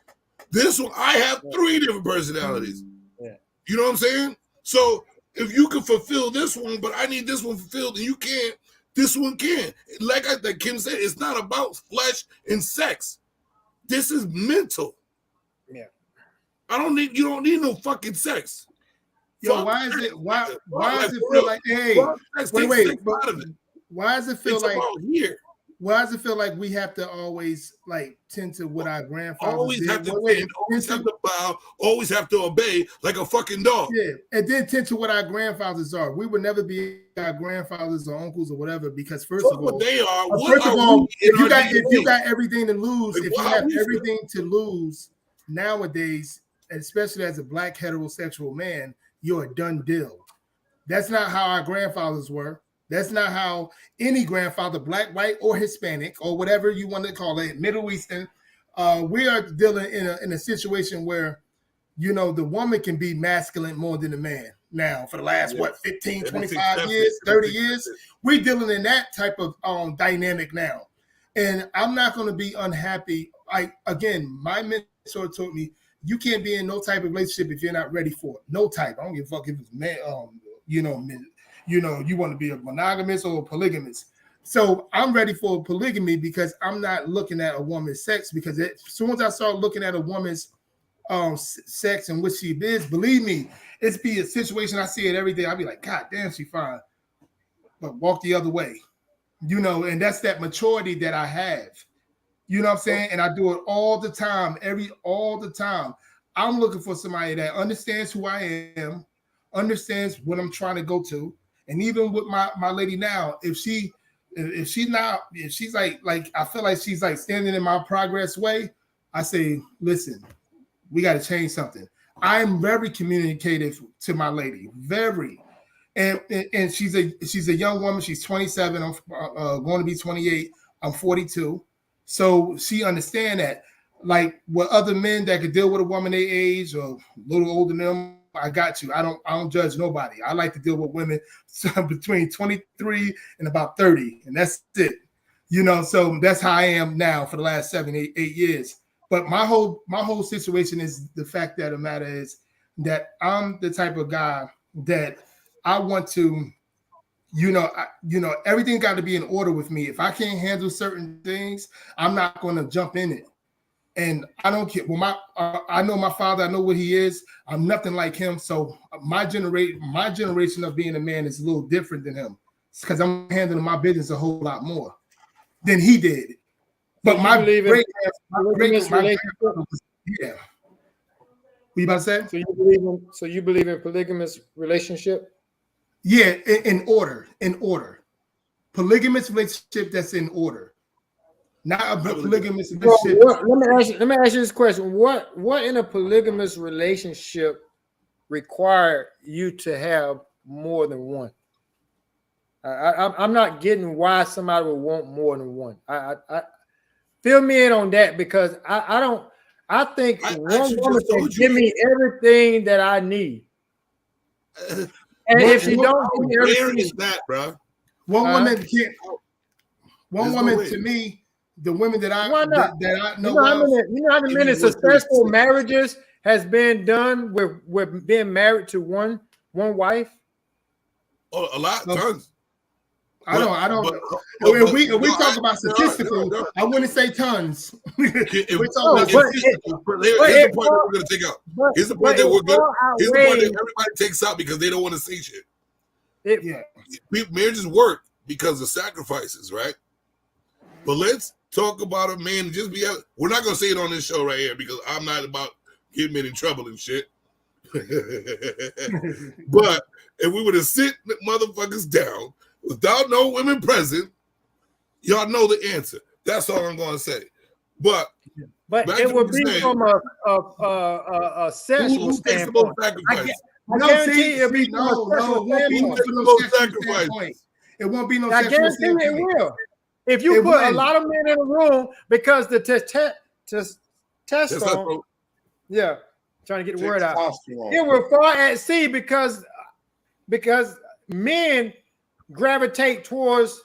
This one, I have 3 different personalities. Yeah. You know what I'm saying? So if you can fulfill this one, but I need this one fulfilled and you can't, this one can. Like Kim said, it's not about flesh and sex. This is mental. Yeah. You don't need no fucking sex. Yo, why does it feel like, hey, wait, why does it feel like here? Why does it feel like we have to always like tend to what our grandfathers always did? have to always have to bow, always have to obey like a fucking dog. Yeah, and then tend to what our grandfathers are. We would never be our grandfathers or uncles or whatever because first of all, they are. If you got everything to lose, if you have everything to lose nowadays, especially as a black heterosexual man, you're a done deal. That's not how our grandfathers were. That's not how any grandfather, black, white, or Hispanic, or whatever you want to call it, Middle Eastern, we are dealing in a situation where, you know, the woman can be masculine more than the man. Now, for the last, 15, 25 years, 30 years, we're dealing in that type of dynamic now. And I'm not going to be unhappy. Again, my mentor told me, you can't be in no type of relationship if you're not ready for it. No type. I don't give a fuck if it's man, you want to be a monogamous or a polygamous. So I'm ready for polygamy because I'm not looking at a woman's sex because as soon as I start looking at a woman's sex and what she is, believe me, it's be a situation I see it every day. I'll be like, God damn, she fine. But walk the other way. And that's that maturity that I have. You know what I'm saying? And I do it all the time, all the time. I'm looking for somebody that understands who I am, understands what I'm trying to go to. And even with my lady now, if she's like I feel like she's like standing in my progress way, I say, listen, we got to change something. I'm very communicative to my lady, very. And she's a young woman. She's 27. I'm going to be 28. I'm 42. So she understand that, like what other men that could deal with a woman their age or a little older than them, I got you. I don't judge nobody. I like to deal with women between 23 and about 30, and that's it. So that's how I am now for the last 7-8 years. But my whole situation is the fact that the matter is that I'm the type of guy that I want to, everything got to be in order with me. If I can't handle certain things, I'm not going to jump in it. And I don't care. Well, I know my father. I know what he is. I'm nothing like him. So my generation of being a man is a little different than him because I'm handling my business a whole lot more than he did. But so my great grandfather was, yeah. What you about to say? So you believe in polygamous relationship? Yeah, in order. Polygamous relationship that's in order. Not a polygamous relationship. Let me ask you this question. What in a polygamous relationship require you to have more than one? I'm not getting why somebody would want more than one. I fill me in on that because I think one woman can give me everything that I need. And if she don't give me everything, is that, bro? One woman can't. One woman to me. The women that I know, you know how many successful marriages has been done with being married to one wife? Oh, a lot, tons. I don't. If we talk about statistical, I wouldn't say tons. Here's the point that we're going to take out. Here's the point that we're going. Here's the point that everybody takes out because they don't want to say shit. Marriages work because of sacrifices, right? But let's talk about a man and just be out. We're not going to say it on this show right here because I'm not about getting men in trouble and shit. But if we were to sit motherfuckers down without no women present, y'all know the answer. That's all I'm going to say. But But it would be from a sexual standpoint. I guarantee it'll be from a sexual standpoint. It won't be no sexual standpoint. I guarantee it will. If you put a lot of men in a room because the testosterone, yeah, trying to get the word out, it will fall at sea because men gravitate towards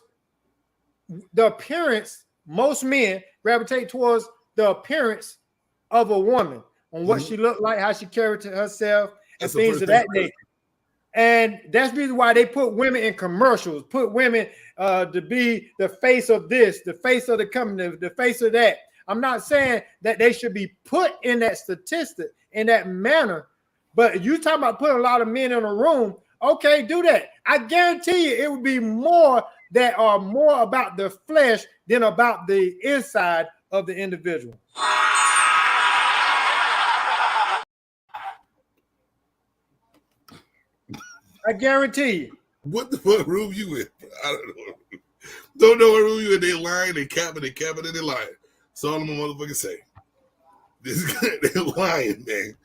the appearance. Most men gravitate towards the appearance of a woman on what she looked like, how she carried herself, and things of that nature. And that's the reason why they put women in commercials, put women to be the face of this, the face of the company, the face of that. I'm not saying that they should be put in that statistic in that manner, but you talking about putting a lot of men in a room, okay, do that. I guarantee you it would be more that are more about the flesh than about the inside of the individual. I guarantee you. What the fuck room you in? I don't know. Don't know what room you in. They lying, they capping, and they lying. That's all I'm gonna motherfucking say. They're lying, man.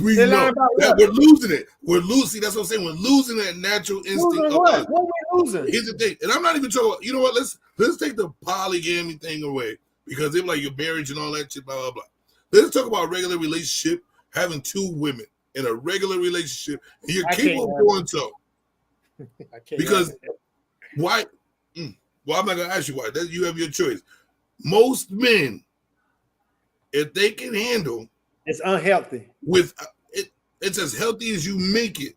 We know that we're losing it. We're losing. That's what I'm saying. We're losing that natural instinct. What are we losing? Here's the thing, and I'm not even talking about, you know what? Let's take the polygamy thing away because they're like your marriage and all that shit, blah blah blah. Let's talk about regular relationship, having two women in a regular relationship, and you're capable of doing so. Because why? Well, I'm not gonna ask you why. You have your choice. Most men, if they can handle, it's unhealthy. It's as healthy as you make it.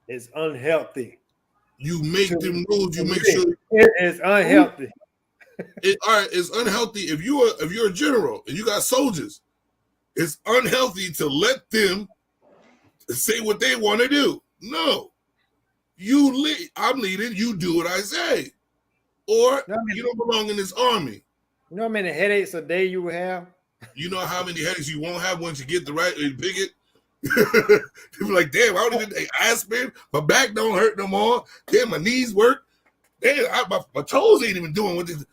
It's unhealthy. You make them rules. You make sure it is unhealthy. All right, it's unhealthy if you're a general and you got soldiers. It's unhealthy to let them say what they want to do. No, you lead. I'm leading. You do what I say, or you don't belong in this army. You know how many headaches a day you will have? You know how many headaches you won't have once you get the right bigot? People like, damn, I don't even take aspirin. My back don't hurt no more. Damn, my knees work. Damn, my toes ain't even doing what this.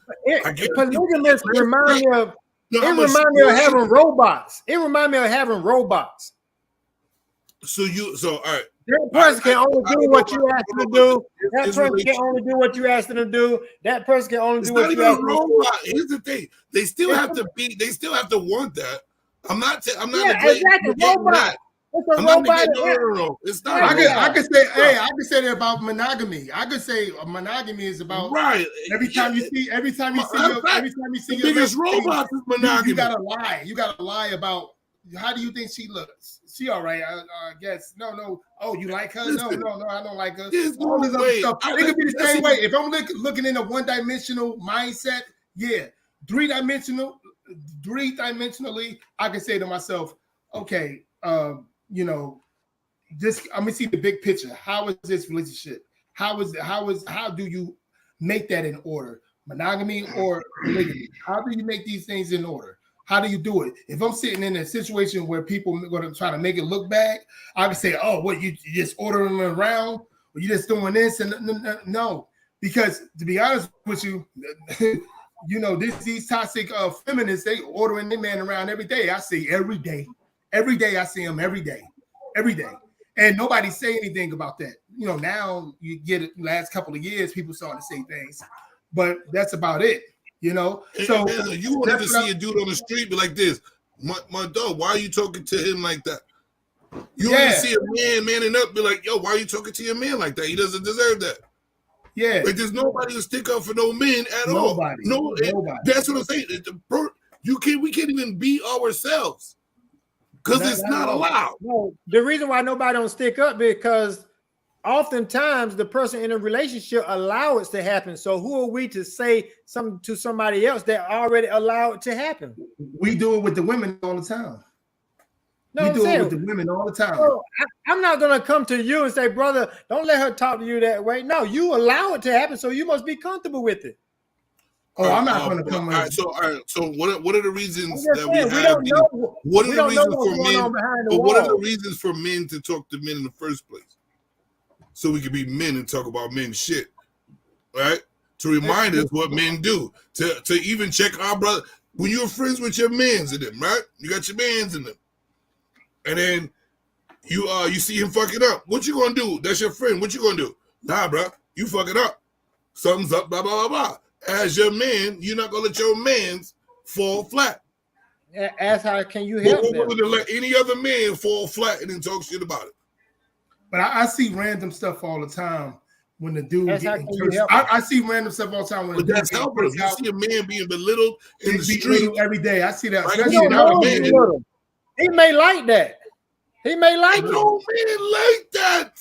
Polygamists remind me of. It reminds me of having robots. It reminds me of having robots. So all right. That person can only do what you asked them to do. That person can only do what you asked them to do. That person can only do what you asked them to do. Here's the thing: they still have to be. They still have to want that. I'm not. Yeah, exactly. Robot. It's a robot. No. It's not. I could say that about monogamy. I could say monogamy is about Every time you see your biggest robot is monogamy. You gotta lie. You gotta lie about. How do you think she looks? She all right? I guess. No. Oh, you like her? No, I don't like her. All this other stuff. It could be the same way. If I'm looking in a one-dimensional mindset, yeah, three-dimensionally, I can say to myself, okay, this. I'm gonna see the big picture. How is this relationship? How do you make that in order? Monogamy or polygamy? How do you make these things in order? How do you do it? If I'm sitting in a situation where people are going to try to make it look bad, I can say, "Oh, what you just ordering them around, or you just doing this?" And no, because to be honest with you, these toxic feminists, they ordering their man around every day. I see every day. I see them every day, and nobody say anything about that. Now you get it. Last couple of years, people starting to say things, but that's about it. So you wanted to see a dude on the street be like this, my dog, why are you talking to him like that? You want to see a man manning up, be like, yo, why are you talking to your man like that? He doesn't deserve that. Yeah, like there's nobody to stick up for no men at all. Nobody. That's what I'm saying. We can't even be ourselves because it's not allowed. No, the reason why nobody don't stick up because oftentimes the person in a relationship allow it to happen. So who are we to say something to somebody else that already allow it to happen? We do it with the women all the time. No, we do it with the women all the time. So I'm not going to come to you and say, brother, don't let her talk to you that way. No, you allow it to happen, so you must be comfortable with it. Oh, I'm not going to come. All right, so what are the reasons that we have? What are the reasons for men? What are the reasons for men to talk to men in the first place? So we can be men and talk about men shit, right? To remind us what men do, to even check our brother. when you're friends with your mans in them, right? You got your mans in them, and then you see him fucking up. What you gonna do? That's your friend. What you gonna do? Nah, bro, you fucking up. Something's up. Blah blah blah blah. As your man, you're not gonna let your mans fall flat. Ask how can you help them? Willing to let any other man fall flat and then talk shit about it. But I see random stuff all the time when the dude getting cursed. I see random stuff all the time when. But that's helpless. You see a man being belittled in the street every day. I see that. Right? He may like that. He may like it. No man like that.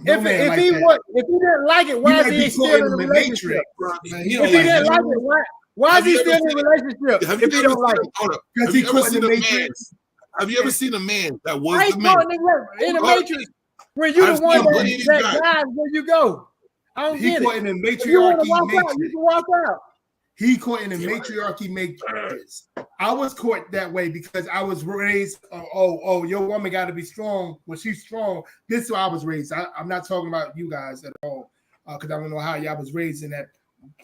If he didn't like it, why is he still in the relationship? If he didn't like it, why is he still in the relationship if he don't like it? Because he caught in the Matrix. Have you ever seen a man that was the man? In the Matrix, when you the one that dies, where you go? I don't get it. He caught in the matriarchy matrix. You can walk out. He caught in the matriarchy matrix. I was caught that way because I was raised. Your woman got to be strong. When she's strong, this is how I was raised. I'm not talking about you guys at all because I don't know how y'all was raised in that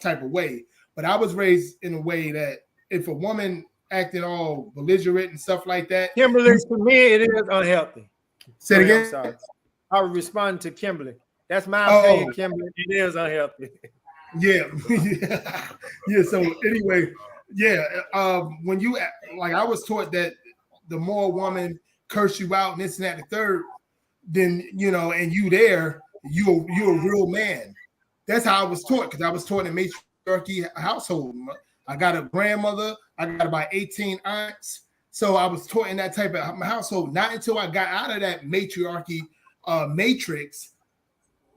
type of way. But I was raised in a way that if a woman acted all belligerent and stuff like that, Kimberly, to me, it is unhealthy. Say it again. I'm sorry. I was responding to Kimberly. That's my opinion, Kimberly. It is unhealthy. Yeah. Yeah. So anyway, when you like, I was taught that the more a woman curse you out and this and that, the third, then and you're a real man. That's how I was taught because I was taught in a matriarchy household. I got a grandmother. I got about 18 aunts. So I was taught in that type of household. Not until I got out of that matriarchy matrix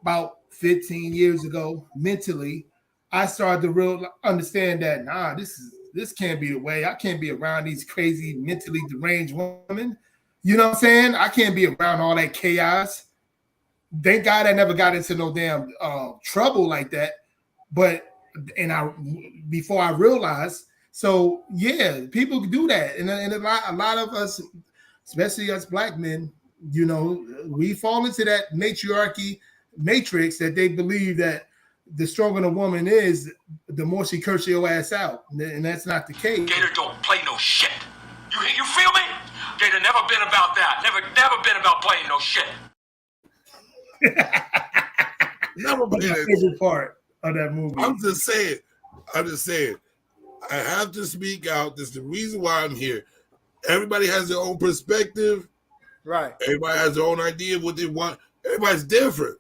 about 15 years ago, mentally, I started to understand that this can't be the way. I can't be around these crazy, mentally deranged women. You know what I'm saying? I can't be around all that chaos. Thank God I never got into no damn trouble like that. Before I realized, so yeah, people do that, and a lot of us, especially us black men, we fall into that matriarchy matrix that they believe that the stronger the woman is, the more she curses your ass out, and that's not the case. Gator don't play no shit. You feel me? Gator never been about that. Never been about playing no shit. Never been my favorite part of that movie. I'm just saying. I have to speak out. This is the reason why I'm here. Everybody has their own perspective. Right. Everybody has their own idea of what they want. Everybody's different.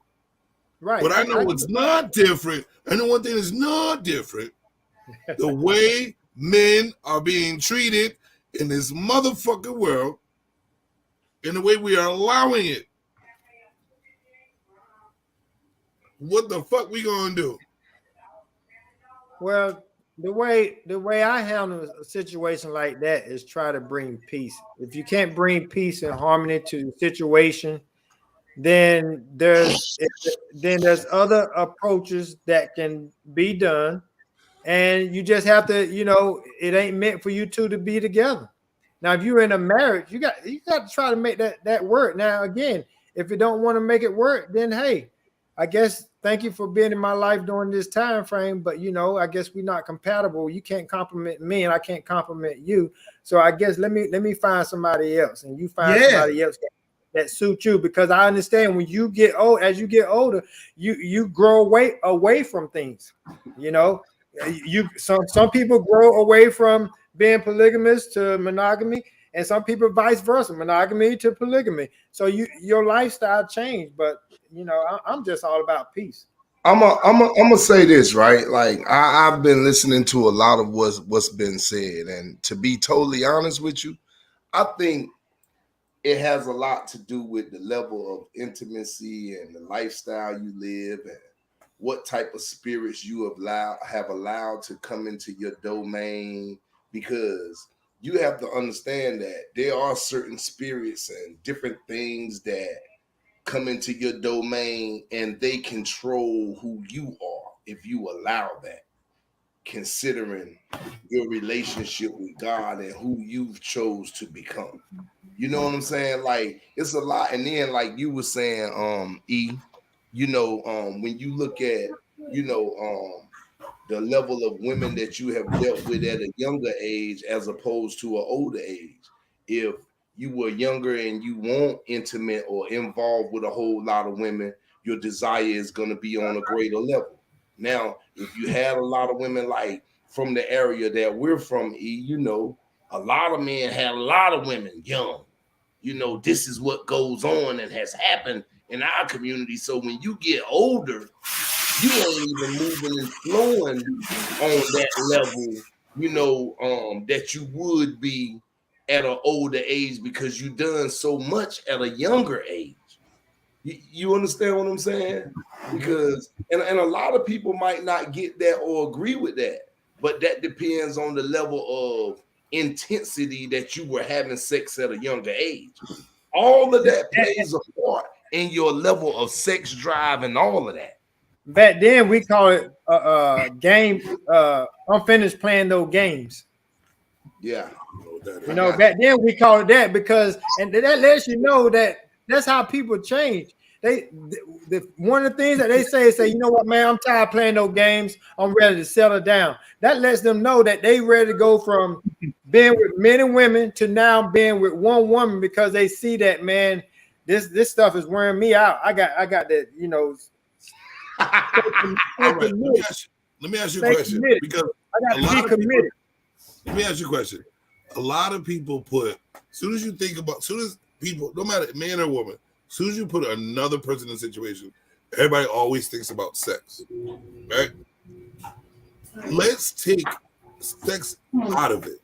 Right. But I know what's not different. I know one thing is not different. The way men are being treated in this motherfucking world and the way we are allowing it. What the fuck we gonna do? Well, the way I handle a situation like that is try to bring peace. If you can't bring peace and harmony to the situation, then there's other approaches that can be done, and you just have to, it ain't meant for you two to be together. Now, if you're in a marriage, you got to try to make that work. Now, again, if you don't want to make it work, then hey, I guess thank you for being in my life during this time frame, but I guess we're not compatible. You can't compliment me, and I can't compliment you. So I guess let me find somebody else, and you find somebody else that suits you. Because I understand when you get old, as you get older, you grow away from things. Some people grow away from being polygamous to monogamy, and some people vice versa, monogamy to polygamy. So your lifestyle changed, but I'm just all about peace. I'm gonna say this, right? Like I've been listening to a lot of what's been said, and to be totally honest with you, I think it has a lot to do with the level of intimacy and the lifestyle you live, and what type of spirits you have allowed to come into your domain. Because you have to understand that there are certain spirits and different things that come into your domain, and they control who you are if you allow that, considering your relationship with God and who you've chose to become. You know what I'm saying? Like, it's a lot. And then, like you were saying, E, when you look at, the level of women that you have dealt with at a younger age as opposed to an older age. If you were younger and you weren't intimate or involved with a whole lot of women, your desire is going to be on a greater level. Now, if you had a lot of women like from the area that we're from, you know, a lot of men had a lot of women young. You know, this is what goes on and has happened in our community. So when you get older, you ain't even moving and flowing on that level, you know, that you would be at an older age because you done so much at a younger age. You understand what I'm saying? Because and a lot of people might not get that or agree with that, but that depends on the level of intensity that you were having sex at a younger age. All of that plays a part in your level of sex drive and all of that. Back then, we call it game. Unfinished playing those games. Yeah, you know, back then we call it that because, and that lets you know that that's how people change. One of the things that they say, you know what, man, I'm tired of playing those games. I'm ready to settle down. That lets them know that they ready to go from being with men and women to now being with one woman because they see that, man, this stuff is wearing me out. I got that, you know. All right, let me ask you a question. Because I got to be committed. Let me ask you a question. A lot of people put, as soon as you think about, as soon as people, no matter man or woman, as soon as you put another person in a situation, everybody always thinks about sex, right? Let's take sex out of it,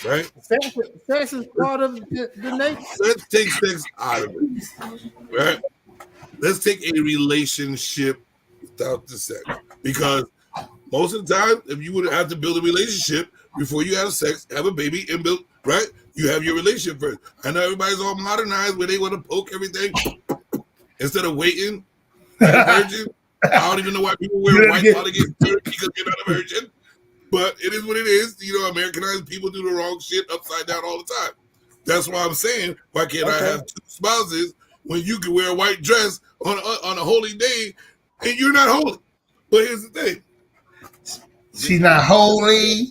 right? Sex is part of the nature. Let's take sex out of it, right? Let's take a relationship without the sex, because most of the time, if you would have to build a relationship before you have sex, have a baby, and build, right? You have your relationship first. I know everybody's all modernized where they want to poke everything instead of waiting. Virgin. I don't even know why people wear white while they get dirty because they're not a virgin. But it is what it is. You know, Americanized people do the wrong shit upside down all the time. That's why I'm saying, why can't I have two spouses when you can wear a white dress on a holy day and you're not holy? But here's the thing. She's not holy.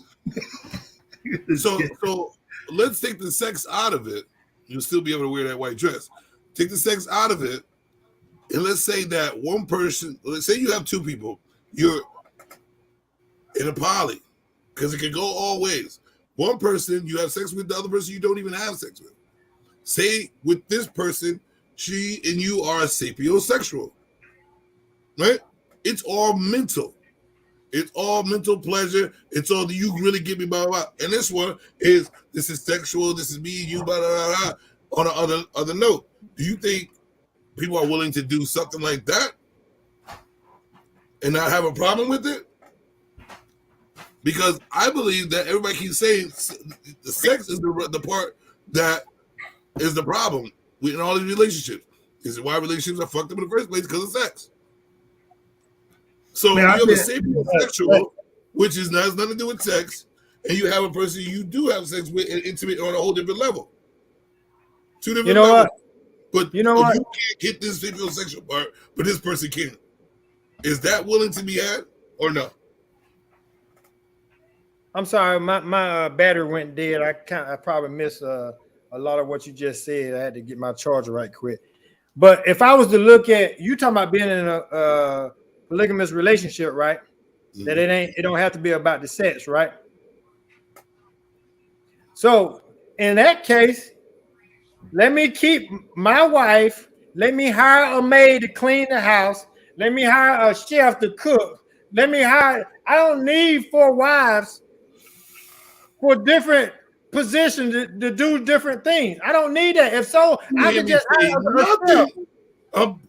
So let's take the sex out of it. You'll still be able to wear that white dress. Take the sex out of it. And let's say that one person, let's say you have two people, you're in a poly, because it can go all ways. One person, you have sex with, the other person you don't even have sex with. Say with this person, she and you are sapiosexual, right? It's all mental. It's all mental pleasure. It's all, you really get me, blah, blah, blah. And this one is, this is sexual, this is me and you, blah, blah, blah, blah. On the other note, do you think people are willing to do something like that and not have a problem with it? Because I believe that everybody keeps saying the sex is the part that is the problem in all these relationships. This is why relationships are fucked up in the first place, because of sex. So you have a sapiosexual, which has nothing to do with sex, and you have a person you do have sex with and intimate on a whole different level. Two different levels. What? But you can't get this sapiosexual part, but this person can. Is that willing to be had or no? I'm sorry, my battery went dead. I probably missed a lot of what you just said. I had to get my charger right quick. But if I was to look at, you talking about being in a polygamous relationship, right? Mm-hmm. That it don't have to be about the sex, right? So in that case, let me keep my wife. Let me hire a maid to clean the house. Let me hire a chef to cook. I don't need 4 wives for different positions to do different things. I don't need that. If so, I can just hire nothing.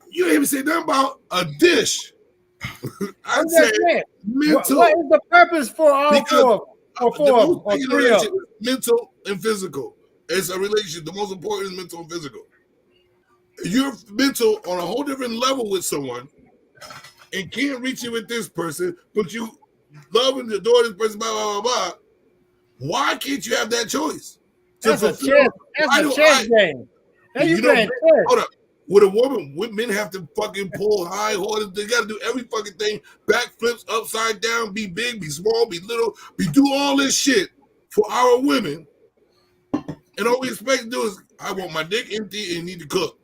You didn't even say nothing about a dish. I'd say mental. What is the purpose for all four or 3 of them? Mental and physical. It's a relationship. The most important is mental and physical. You're mental on a whole different level with someone and can't reach it with this person, but you love and adore this person, blah, blah, blah, blah. Why can't you have that choice? That's a chess game. Now you playing chess. Hold up. With a woman, men have to fucking pull high horses. They got to do every fucking thing. Backflips, upside down, be big, be small, be little, do all this shit for our women. And all we expect to do is, I want my dick empty and need to cook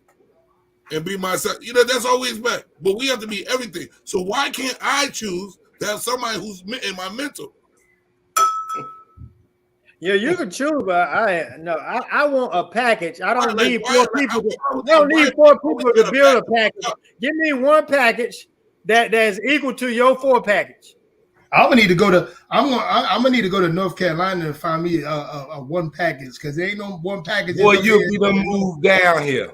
and be myself. You know, that's all we expect. But we have to be everything. So why can't I choose to have somebody who's in my mental? Yeah, you can choose, but I want a package. I don't need four people. I don't need four people to build a package. Give me one package that's equal to your 4 package. I'm gonna need to go to North Carolina and find me a one package because there ain't no one package. Boy, you'll be the move down here.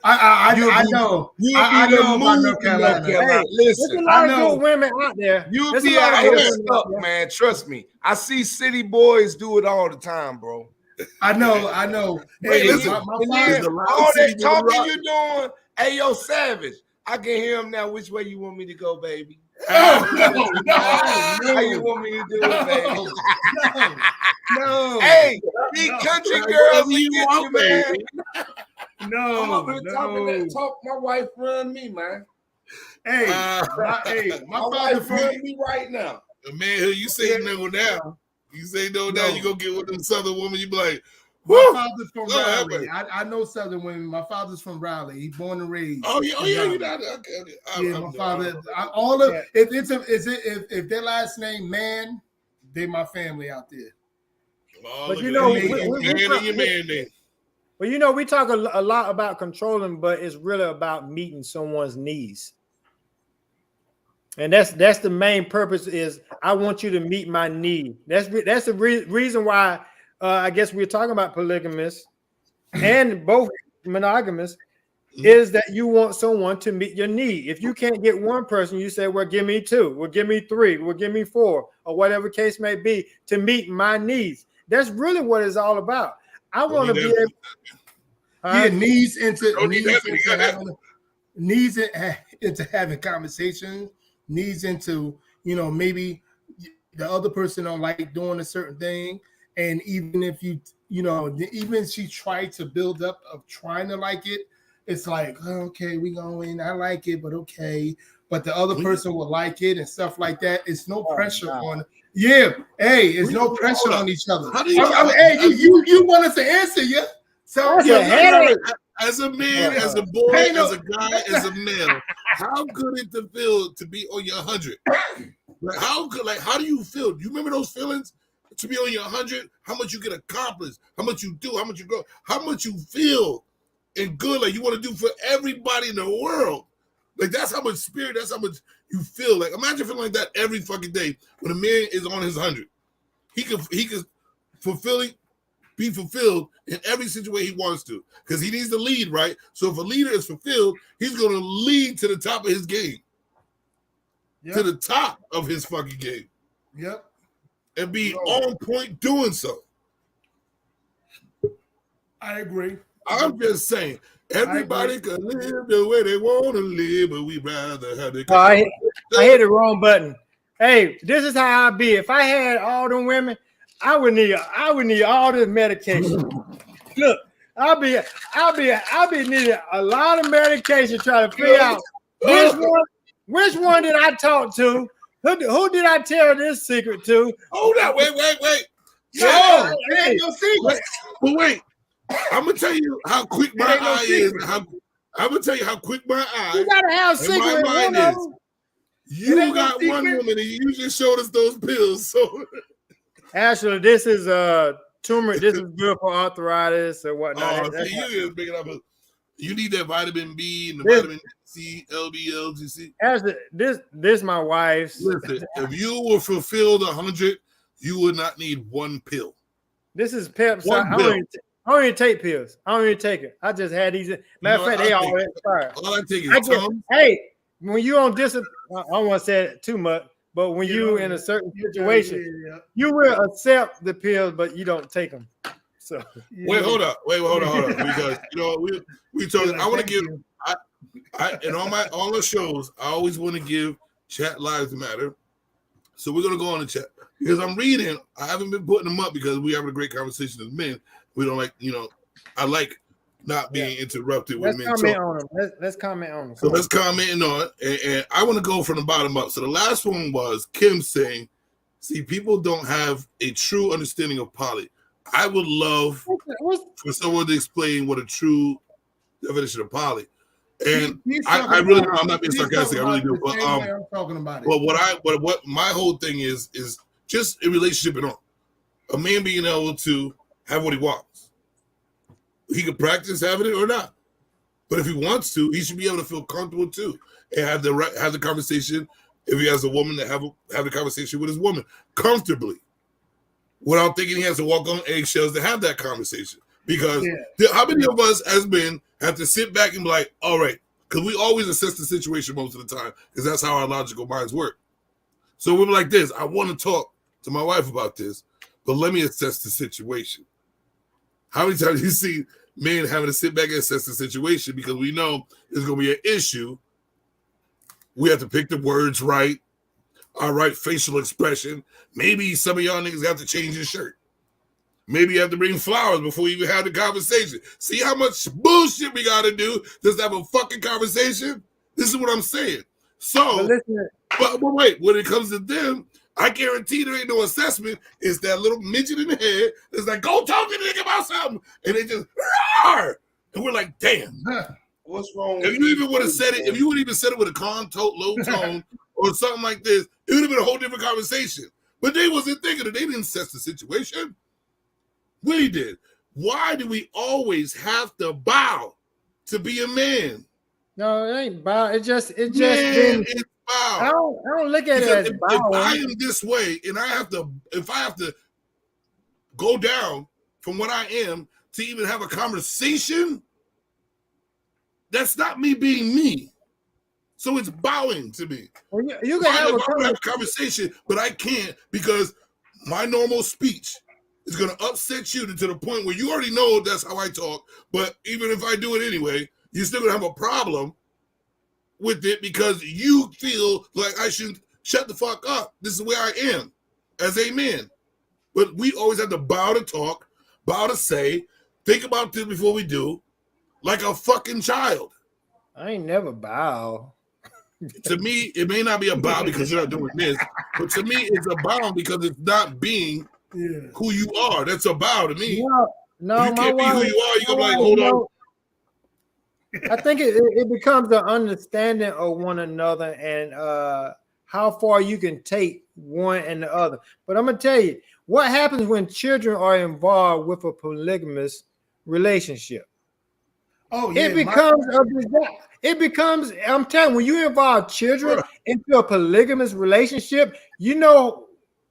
I know. I know about North Carolina. Hey, listen, there's a lot of good women out there. You'll be out here stuck, man. Trust me. I see city boys do it all the time, bro. I know. Hey, listen, all that talking you doing, hey, yo, Savage, I can hear him now. Which way you want me to go, baby? No. How you want me to do it, baby? No. Hey, these country girls, we get you, man. No, I'm up here talking that talk. My wife run me, man. Hey, my father run me right now. Man, you say no now. You say no now, you go get with them Southern woman. You be like, my father's from Raleigh. I know Southern women. My father's from Raleigh. He's born and raised. Oh yeah, you know. Okay. My father. If their last name Man, they my family out there. But you know, well, you know, we talk a lot about controlling, but it's really about meeting someone's needs. And that's the main purpose is I want you to meet my need. That's the reason why I guess we're talking about polygamists and both monogamous is that you want someone to meet your need. If you can't get one person, you say, well, give me 2, well, give me 3, well, give me 4, or whatever case may be to meet my needs. That's really what it's all about. I want to be able needs into having conversations, needs into, you know, maybe the other person don't like doing a certain thing. And even if even if she tried to build up of trying to like it, it's like, okay, we going, I like it, but okay. But the other person will like it and stuff like that. It's no pressure on. Yeah, hey, it's no pressure on each other. Hey, you want us to answer, yeah? So as a man, as a boy, as a guy, as a male, how good it to feel to be on your 100? Like how good? Like how do you feel? Do you remember those feelings to be on your 100? How much you get accomplished? How much you do? How much you go? How much you feel and good? Like you want to do for everybody in the world. Like that's how much spirit. That's how much you feel. Like imagine feeling like that every fucking day when a man is on his 100. He could be fulfilled in every situation he wants to because he needs to lead, right? So if a leader is fulfilled, he's going to lead to the top of his game, to the top of his fucking game. Yep. And be on point doing so. I agree. I'm just saying, everybody can live the way they want to live, but we rather have the. I hit the wrong button. Hey, this is how I be. If I had all them women, I would need all this medication. Look, I'll be needing a lot of medication trying to figure out which one did I talk to? Who did I tell this secret to? Hold on, wait. No, it ain't no secret. But wait, I'm gonna tell you how quick my eye is. I'm gonna tell you how quick my eye. You gotta have secret. My mind is. You got one woman, and you just showed us those pills. So, actually, this is turmeric. This is good for arthritis or whatnot. You need that vitamin B and the vitamin C, LB, LGC. Actually, this my wife's. Listen, if you were fulfilled 100, you would not need one pill. This is Pepsi. I don't even take pills. I don't even take it. I just had these. Matter of fact, they all expired. All I take is Tums. Hey, when you on discipline, I don't want to say it too much, but when you in a certain situation, you will accept the pills, but you don't take them. So wait, hold on, because we talking. I want to give. And on all the shows, I always want to give Chat Lives Matter. So we're gonna go on the chat because I'm reading. I haven't been putting them up because we having a great conversation as men. We don't like, I like not being interrupted Let's with men comment talking. on them. Let's comment on them. So let's comment on it. And I want to go from the bottom up. So the last one was Kim saying, see, people don't have a true understanding of poly. I would love for someone to explain what a true definition of poly. And I really, I'm not being sarcastic. I really do. But I'm talking about it. But what my whole thing is just a relationship and all. A man being able to have what he wants. He can practice having it or not. But if he wants to, he should be able to feel comfortable too and have the conversation. If he has a woman, to have the conversation with his woman comfortably, without thinking he has to walk on eggshells to have that conversation. Because how many of us as men have to sit back and be like, all right, because we always assess the situation most of the time, because that's how our logical minds work. So we're like this, I want to talk to my wife about this, but let me assess the situation. How many times do you see men having to sit back and assess the situation because we know there's going to be an issue? We have to pick the words right, our right facial expression. Maybe some of y'all niggas have to change your shirt. Maybe you have to bring flowers before you even have the conversation. See how much bullshit we got to do just to have a fucking conversation? This is what I'm saying. So, but wait, when it comes to them, I guarantee there ain't no assessment. It's that little midget in the head that's like, go talk to the nigga about something. And they just, rawr! And we're like, damn. What's wrong? If you even would have said it, if you would even said it with a calm tone, low tone, or something like this, it would have been a whole different conversation. But they wasn't thinking it. They didn't assess the situation. We did. Why do we always have to bow to be a man? No, it ain't bow. It's it's bow. I don't look at it as bow. If I am this way, and if I have to go down from what I am to even have a conversation, that's not me being me. So it's bowing to me. Well, you can have a conversation, but I can't because my normal speech is going to upset you to the point where you already know that's how I talk. But even if I do it anyway, you're still going to have a problem with it because you feel like I should shut the fuck up. This is where I am as a man. But we always have to bow to talk, bow to say, think about this before we do, like a fucking child. I ain't never bow. To me, it may not be a bow because you're not doing this, but to me, it's a bow because it's not being who you are. That's a bow to me. No, you can't be who you are. You go like, hold on. I think it becomes an understanding of one another and how far you can take one and the other. But I'm gonna tell you what happens when children are involved with a polygamous relationship. Oh, yeah, it becomes. I'm telling you, when you involve children into a polygamous relationship, you know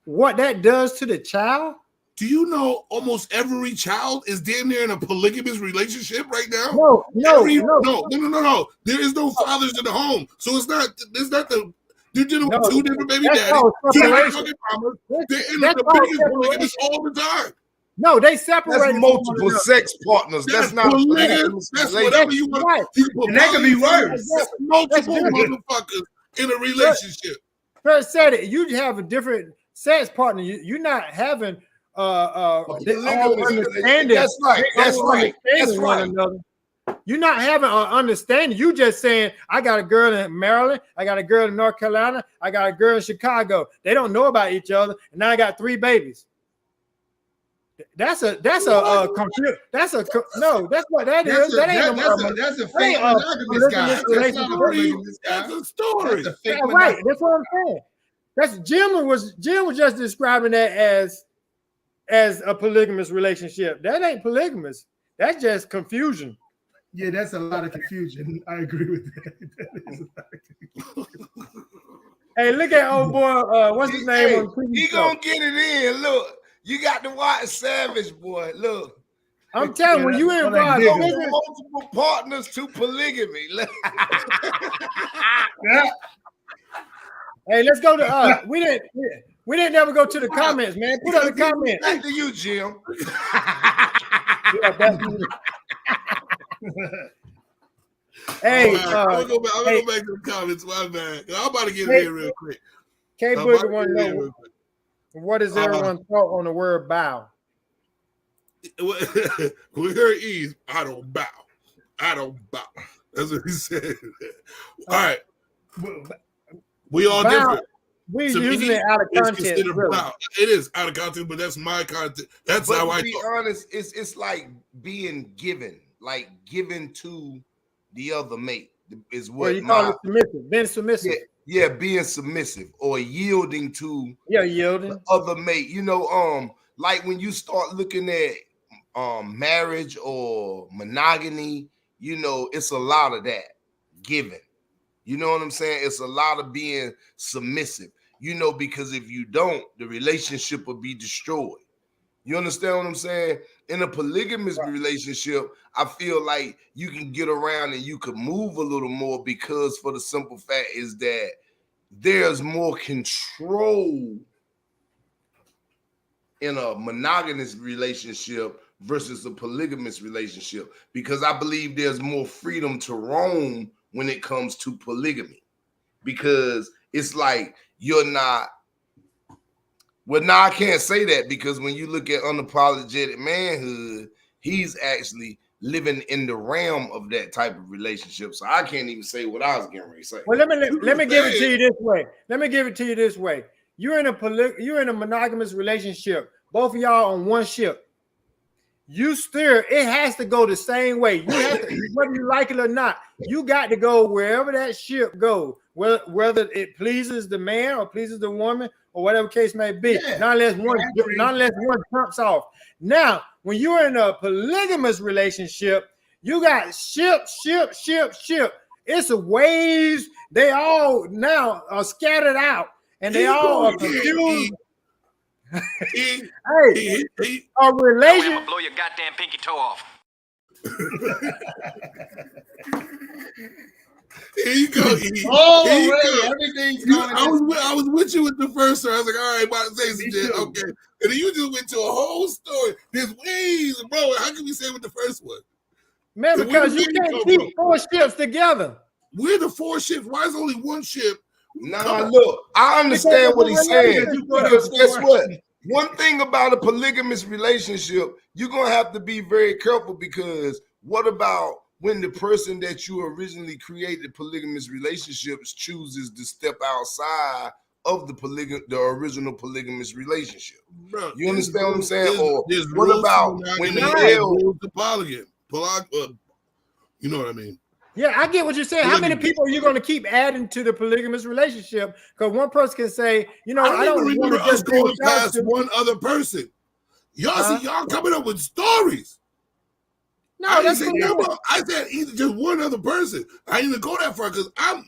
what that does to the child. Do you know almost every child is damn near in a polygamous relationship right now? No. There is no fathers in the home, so it's not the. They're dealing with two different baby daddies, two different fucking mamas. They're in the biggest polygamous all the time. No, they separate. That's multiple sex partners. That's not polygamous. That's whatever you want. Right. And that could be worse. That's multiple motherfuckers in a relationship. First said it. You have a different sex partner. You're not having understanding. That's right. Another. You're not having an understanding. You just saying, I got a girl in Maryland, I got a girl in North Carolina, I got a girl in Chicago. They don't know about each other, and now I got 3 babies. That's what that is. That's a fake monogamous guy. That's a story. Right. That's what I'm saying. That's Jim was just describing that as a polygamous relationship. That ain't polygamous. That's just confusion. Yeah, that's a lot of confusion. I agree with that. Hey, look at old boy. What's his name? He gonna get it in. Look, you got to watch Savage, boy. Look, I'm telling you, when you involve multiple partners to polygamy. Hey, let's go to we didn't never go to the comments, man. Put up the comments. Back to you, Jim. Hey, I'm gonna go back to the comments. My bad. I'm about to get in here real quick. K Booger want to know what is everyone's thought on the word bow? With her ease, I don't bow. I don't bow. That's what he said. All right. We all different. We're To using me, it out of it's context. considered Really. bow. It is out of context, but that's my content. That's But how to I be talk. honest, it's like being given, like given to the other mate is Or what you call it submissive, being submissive. yeah, being submissive or yielding to Yielding. the other mate. You know, like when you start looking at marriage or monogamy, you know, it's a lot of that giving. You know what I'm saying? It's a lot of being submissive, you know, because if you don't, the relationship will be destroyed. You understand what I'm saying? In a polygamous relationship, I feel like you can get around and you could move a little more because for the simple fact is that there's more control in a monogamous relationship versus a polygamous relationship, because I believe there's more freedom to roam when it comes to polygamy, because it's like you're not, well, now I can't say that because when you look at unapologetic manhood, he's actually living in the realm of that type of relationship. So I can't even say what I was getting ready to say. Well, let me give it to you this way. Let me give it to you this way. You're in a monogamous relationship. Both of y'all on one ship. You steer, it has to go the same way. You have to, whether you like it or not, you got to go wherever that ship goes, whether it pleases the man or pleases the woman or whatever case may be. Yeah, not unless one jumps off. Now, when you're in a polygamous relationship, you got ship. It's a waves. They all now are scattered out, and they all are confused. Hey, a relation. I'm gonna blow your goddamn pinky toe off. Here you go. Everything's going. I was with you with the first one. I was like, all right, about to say some shit. Okay. And then you just went to a whole story. There's ways, bro. How can we say with the first one? Man, because you can't keep four ships together. We're the four ships. Why is only one ship? Nah, look, I understand what he's saying. Because guess what? One thing about a polygamous relationship, you're going to have to be very careful, because what about when the person that you originally created polygamous relationships chooses to step outside of the original polygamous relationship? Bro, you understand what I'm saying? Or there's what about when the you know what I mean? Yeah, I get what you're saying. How many people are you going to keep adding to the polygamous relationship? Because one person can say, you know, I don't remember us going past one other person. Y'all see, y'all coming up with stories. No, that's what I said either just one other person. I didn't even go that far because I'm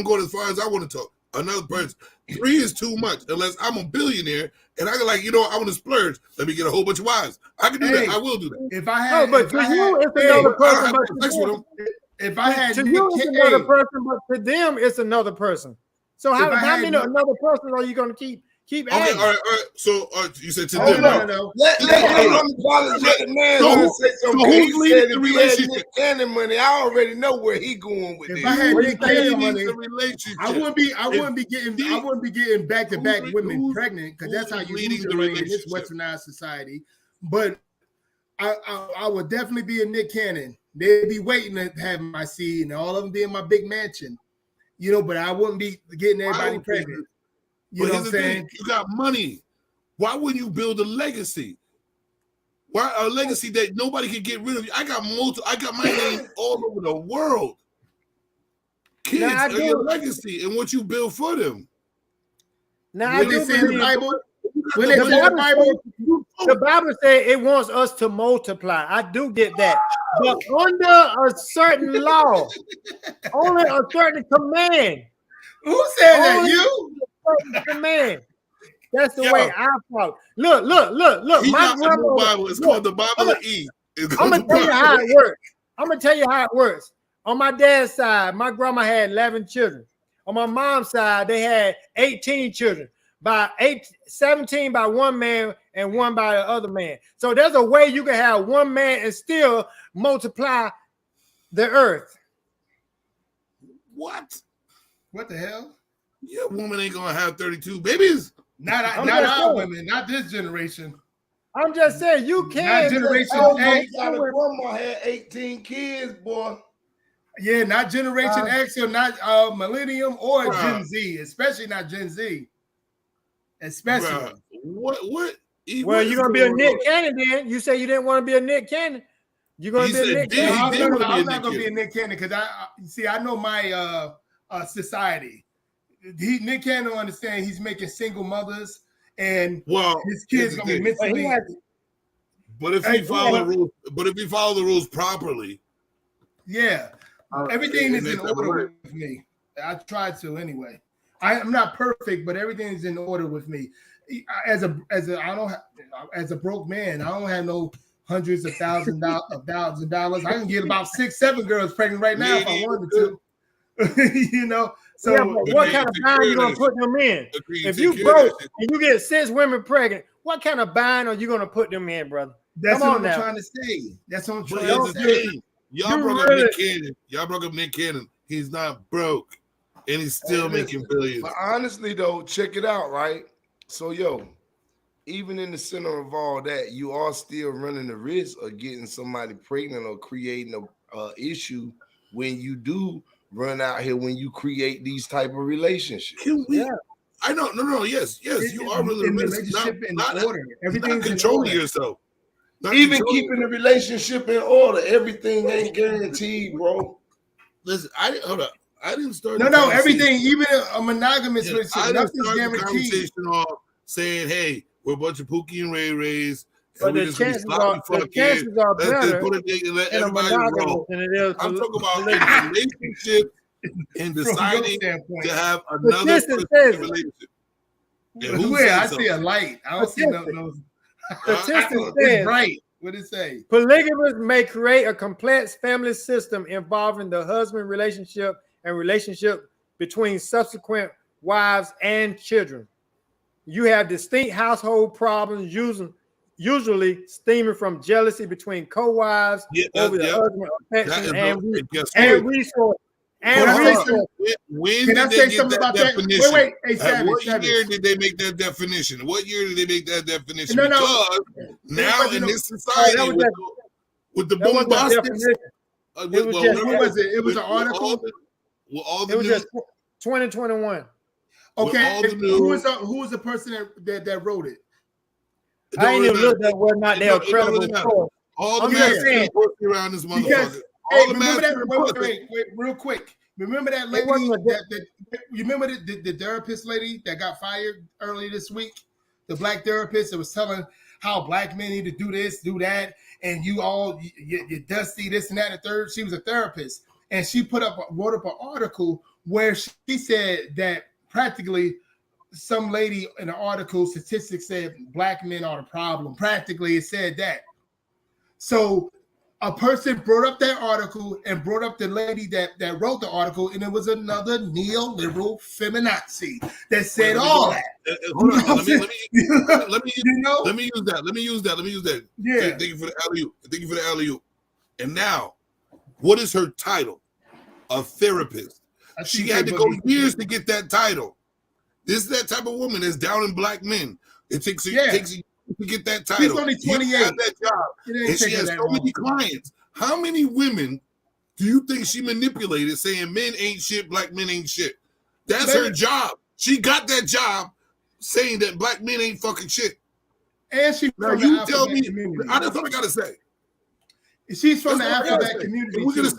going as far as I want to talk. Another person. 3 is too much unless I'm a billionaire and I can, like, you know, I want to splurge. Let me get a whole bunch of wives. I can do that. I will do that. If I had, but to you, it's another person. If I had to you, it's another person, but to them, it's another person. So how many another person are you going to keep adding? Okay, all right. So you said to them. No. Let unapologetic man say something. So who's leading the relationship? Nick Cannon money. I already know where he going with this. If I had Nick Cannon money, I wouldn't be getting back-to-back women pregnant, because that's how you lose the money in this westernized society. But I would definitely be a Nick Cannon. They'd be waiting to have my seed, and all of them be in my big mansion, you know. But I wouldn't be getting everybody pregnant. You know what I'm saying? You got money. Why wouldn't you build a legacy? Why a legacy that nobody can get rid of? I got my name all over the world. Kids are your legacy and what you build for them. Now, when they say in the Bible, the Bible says it wants us to multiply. I do get that. But under a certain law, only a certain command. Who said that? You? Command. That's the way I follow. Look. My grandma, Bible. It's called the Bible of Eve. I'm gonna tell you how it works. I'm gonna tell you how it works. On my dad's side, my grandma had 11 children. On my mom's side, they had 18 children. 17 by one man and 1 by the other man. So there's a way you can have one man and still multiply the earth. What? What the hell? Your woman ain't gonna have 32 babies. Not our women, not this generation. I'm just saying you can. Not Generation X. Grandma had 18 kids, boy. Yeah, not Generation X or not Millennium or Gen Z, especially not Gen Z. Especially. What? Well, you're gonna be a Nick Cannon then. You say you didn't want to be a Nick Cannon. You're gonna be a Nick Cannon. I'm not gonna be a Nick Cannon because I know my society. Nick Cannon understand he's making single mothers and his kids gonna be mentally. But if he follow the rules properly, yeah, everything is in order with me. I try to anyway. I'm not perfect, but everything is in order with me. As a broke man, I don't have no hundreds of thousands of dollars. I can get about 6-7 girls pregnant right now if I wanted to. You know. So yeah, but what kind of bind you gonna put them in? If you broke and you get 6 women pregnant, what kind of bind are you gonna put them in, brother? That's what I'm trying to say. That's what I'm trying to say. Y'all broke up Nick Cannon. Y'all broke up Nick Cannon. He's not broke, and he's still making billions. But honestly, though, check it out, right? So, even in the center of all that, you are still running the risk of getting somebody pregnant or creating a issue when you do run out here, when you create these type of relationships. I know. No. Yes. You are really in relationship in order. Everything's controlling yourself. Even keeping the relationship in order, everything ain't guaranteed, bro. Listen, I didn't start. No, everything, even a monogamous relationship, nothing's guaranteed. Saying, hey, we're a bunch of Pookie and Ray Rays. But the chances are better in a monogamous than it is. I'm talking about a relationship and deciding to have another relationship. I see a light. I don't see no. Statistics says right. What did it say? Polygamous may create a complex family system involving the husband relationship and relationship between subsequent wives and children. You have distinct household problems, usually stemming from jealousy between co-wives over the husband affection and resource. When did they get that definition? Wait. Hey, what year did they make that definition? What year did they make that definition? Because now in this society, with the boom busters, it was an article. It was just 2021. Okay, who was the person that wrote it? I ain't even looked at whether or not they're credible. All the men around this motherfucker. Remember that? Wait, real quick. Remember that lady? You remember the therapist lady that got fired earlier this week? The black therapist that was telling how black men need to do this, do that, and you're dusty, this and that, and third. She was a therapist, and she wrote up an article where she said that practically some lady in the article statistics said black men are the problem. Practically, it said that. So a person brought up that article and brought up the lady that wrote the article, and it was another neoliberal feminazi that said all that. Hold on, let me use that. Yeah. Thank you for the alley-oop. And now, what is her title? A therapist. She had to go years to get that title. This is that type of woman that's down in black men. It takes a to get that title. She's only 28. That job. And she has so many clients. How many women do you think she manipulated saying men ain't shit, black men ain't shit? That's her job. She got that job saying that black men ain't fucking shit. And she from you tell me community. That's what I gotta say. She's from the alphabet community. We're gonna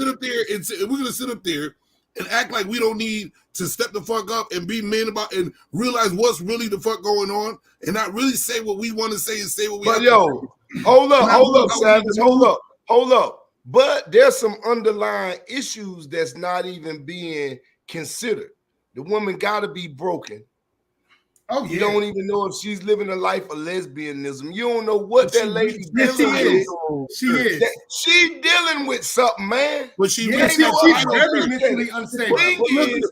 sit up there and act like we don't need to step the fuck up and be men about and realize what's really the fuck going on and not really say what we want to say and say what we have to say. Hold up, Savage. Hold up. But there's some underlying issues that's not even being considered. The woman got to be broken. Oh, yeah. You don't even know if she's living a life of lesbianism. You don't know what that lady's dealing with. She is. She's dealing with something, man. But she's very mentally unstable.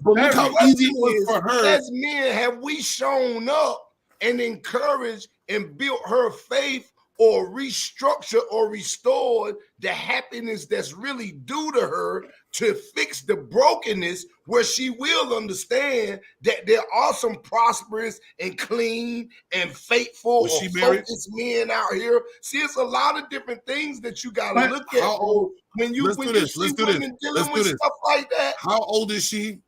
Look how easy it was for her. As men, have we shown up and encouraged and built her faith or restructured or restored the happiness that's really due to her to fix the brokenness, where she will understand that there are some prosperous and clean and faithful or focused men out here. See, it's a lot of different things that you got to look at when you see women dealing with stuff like that. How old is she?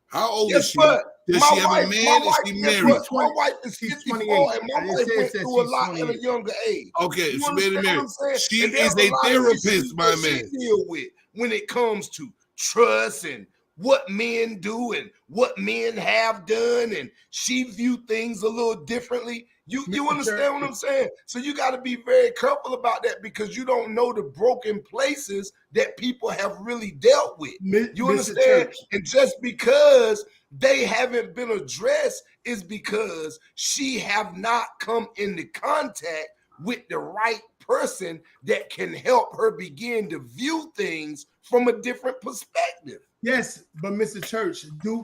How old is she? Does My she have wife, a man? Is she married? My wife is 54, and my wife went through a lot at a younger age. Okay, you she made it married. She is a therapist, my man. She deal with when it comes to trust and what men do and what men have done, and she view things a little differently. You understand what I'm saying? So you got to be very careful about that, because you don't know the broken places that people have really dealt with. You understand? And just because they haven't been addressed is because she have not come into contact with the right person that can help her begin to view things from a different perspective. Yes, but Mr. Church, do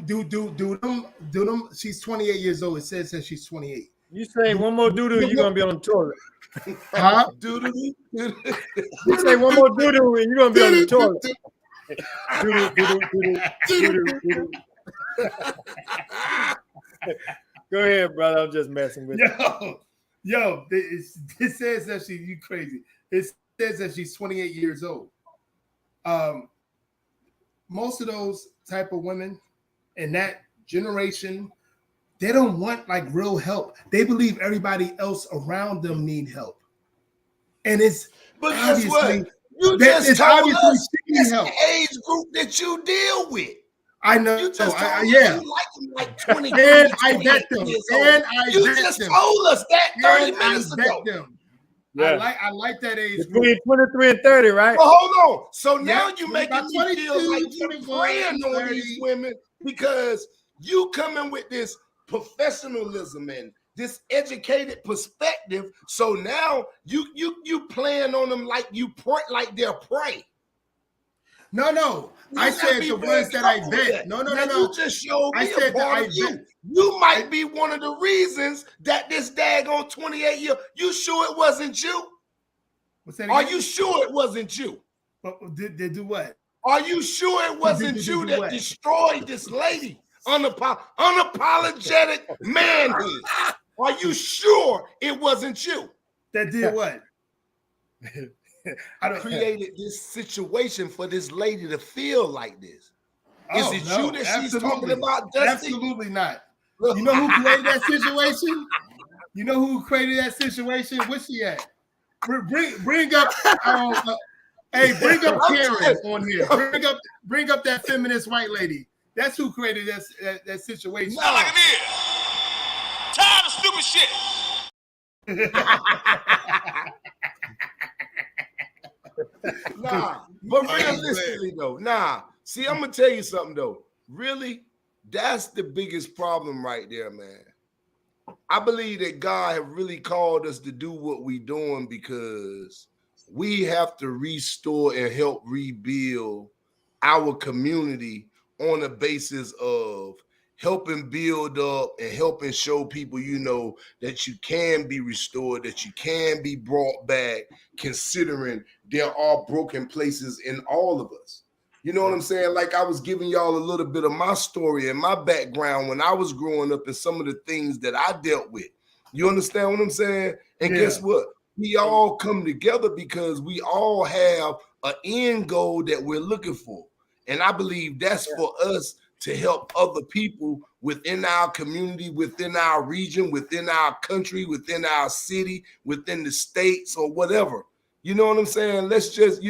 them. She's 28 years old. It says that she's 28. You say one more doo-doo, you're gonna be on the toilet. Huh? Doo-doo. You say one more doo-doo and you're gonna be on the toilet. Doo-doo. Go ahead, brother. I'm just messing with you. Yo, it says that you crazy. It says that she's 28 years old. Most of those type of women in that generation, they don't want like real help. They believe everybody else around them need help. And it's guess what? You just told us it's the age group that you deal with. I know. You just told yeah. You like them like 20, and I bet them. And you just told us that 30 minutes ago. Yeah. I like that age between 23 and 30, right? Well, hold on. So now you're making me feel like you're preying on these women, because you coming with this professionalism and this educated perspective. So now you playing on them like they're prey. No. I said the ones that I bet. No. You just showed me a part of you. You might be one of the reasons that this daggone 28-year. You sure it wasn't you? Are you sure it wasn't you? Did do what? Are you sure it wasn't you that destroyed this lady? Unapologetic manhood. Are you sure it wasn't you? That did what? I created this situation for this lady to feel like this. Is it you that she's talking about, Dusty? Absolutely not. You know who created that situation? You know who created that situation? Where's she at? Bring up hey, bring up Karen on here. Bring up that feminist white lady. That's who created that situation. Sound like an ear. Tired of stupid shit. Nah, but realistically though, see, I'm gonna tell you something though. Really, that's the biggest problem right there, man. I believe that God have really called us to do what we doing, because we have to restore and help rebuild our community on a basis of helping build up and helping show people, that you can be restored, that you can be brought back, considering there are broken places in all of us. You know what I'm saying? Like I was giving y'all a little bit of my story and my background when I was growing up and some of the things that I dealt with. You understand what I'm saying? And guess what? We all come together because we all have an end goal that we're looking for. And I believe that's for us to help other people within our community, within our region, within our country, within our city, within the states or whatever. You know what I'm saying? Let's just,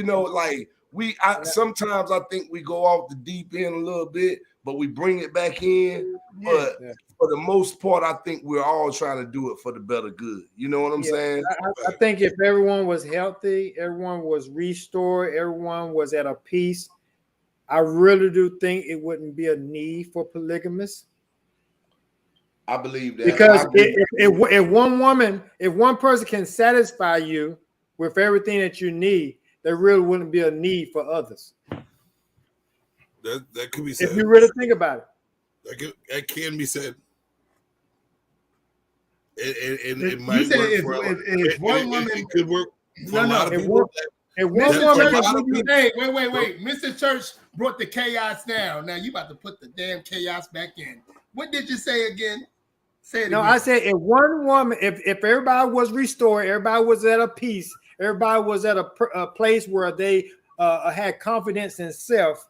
sometimes I think we go off the deep end a little bit, but we bring it back in. But for the most part, I think we're all trying to do it for the better good. You know what I'm saying? I think if everyone was healthy, everyone was restored, everyone was at a peace, I really do think it wouldn't be a need for polygamists. I believe that. Because if one person can satisfy you with everything that you need, there really wouldn't be a need for others. That could be said. If you really think about it. That can be said. It might work for if one woman could work for a lot of people. Wait, Mr. Church, brought the chaos down. Now you about to put the damn chaos back in. What did you say again? Say it No, again. I said if one woman, if everybody was restored, everybody was at a peace, everybody was at a place where they had confidence in self,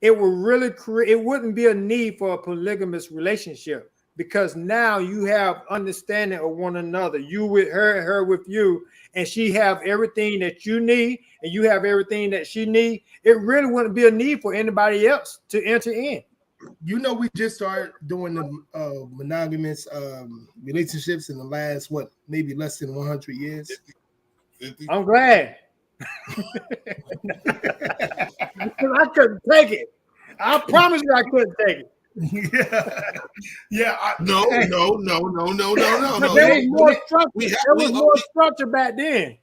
it would really create. It wouldn't be a need for a polygamous relationship because now you have understanding of one another. You with her, her with you, and she have everything that you need, and you have everything that she need. It really wouldn't be a need for anybody else to enter in. You know, we just started doing the monogamous relationships in the last maybe less than 100 years. 50. I'm glad. Because I couldn't take it. I promise you I couldn't take it. Yeah. No. But No. there was more structure. There was more structure back then.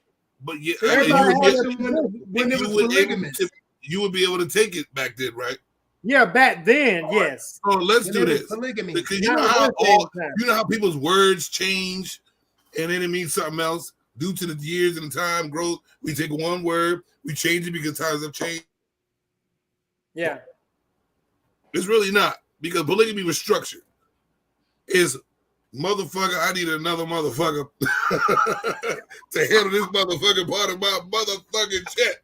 But yeah, Everybody you had would when it was be polygamous. you would be able to take it back then, right? Yeah, back then, yes. So let's When do it was this. polygamy. Because Now it you know how people's words change and then it means something else due to the years and the time growth. We take one word, we change it because times have changed. Yeah. It's really not because polygamy was structured. It's motherfucker, I need another motherfucker to handle this motherfucking part of my motherfucking check.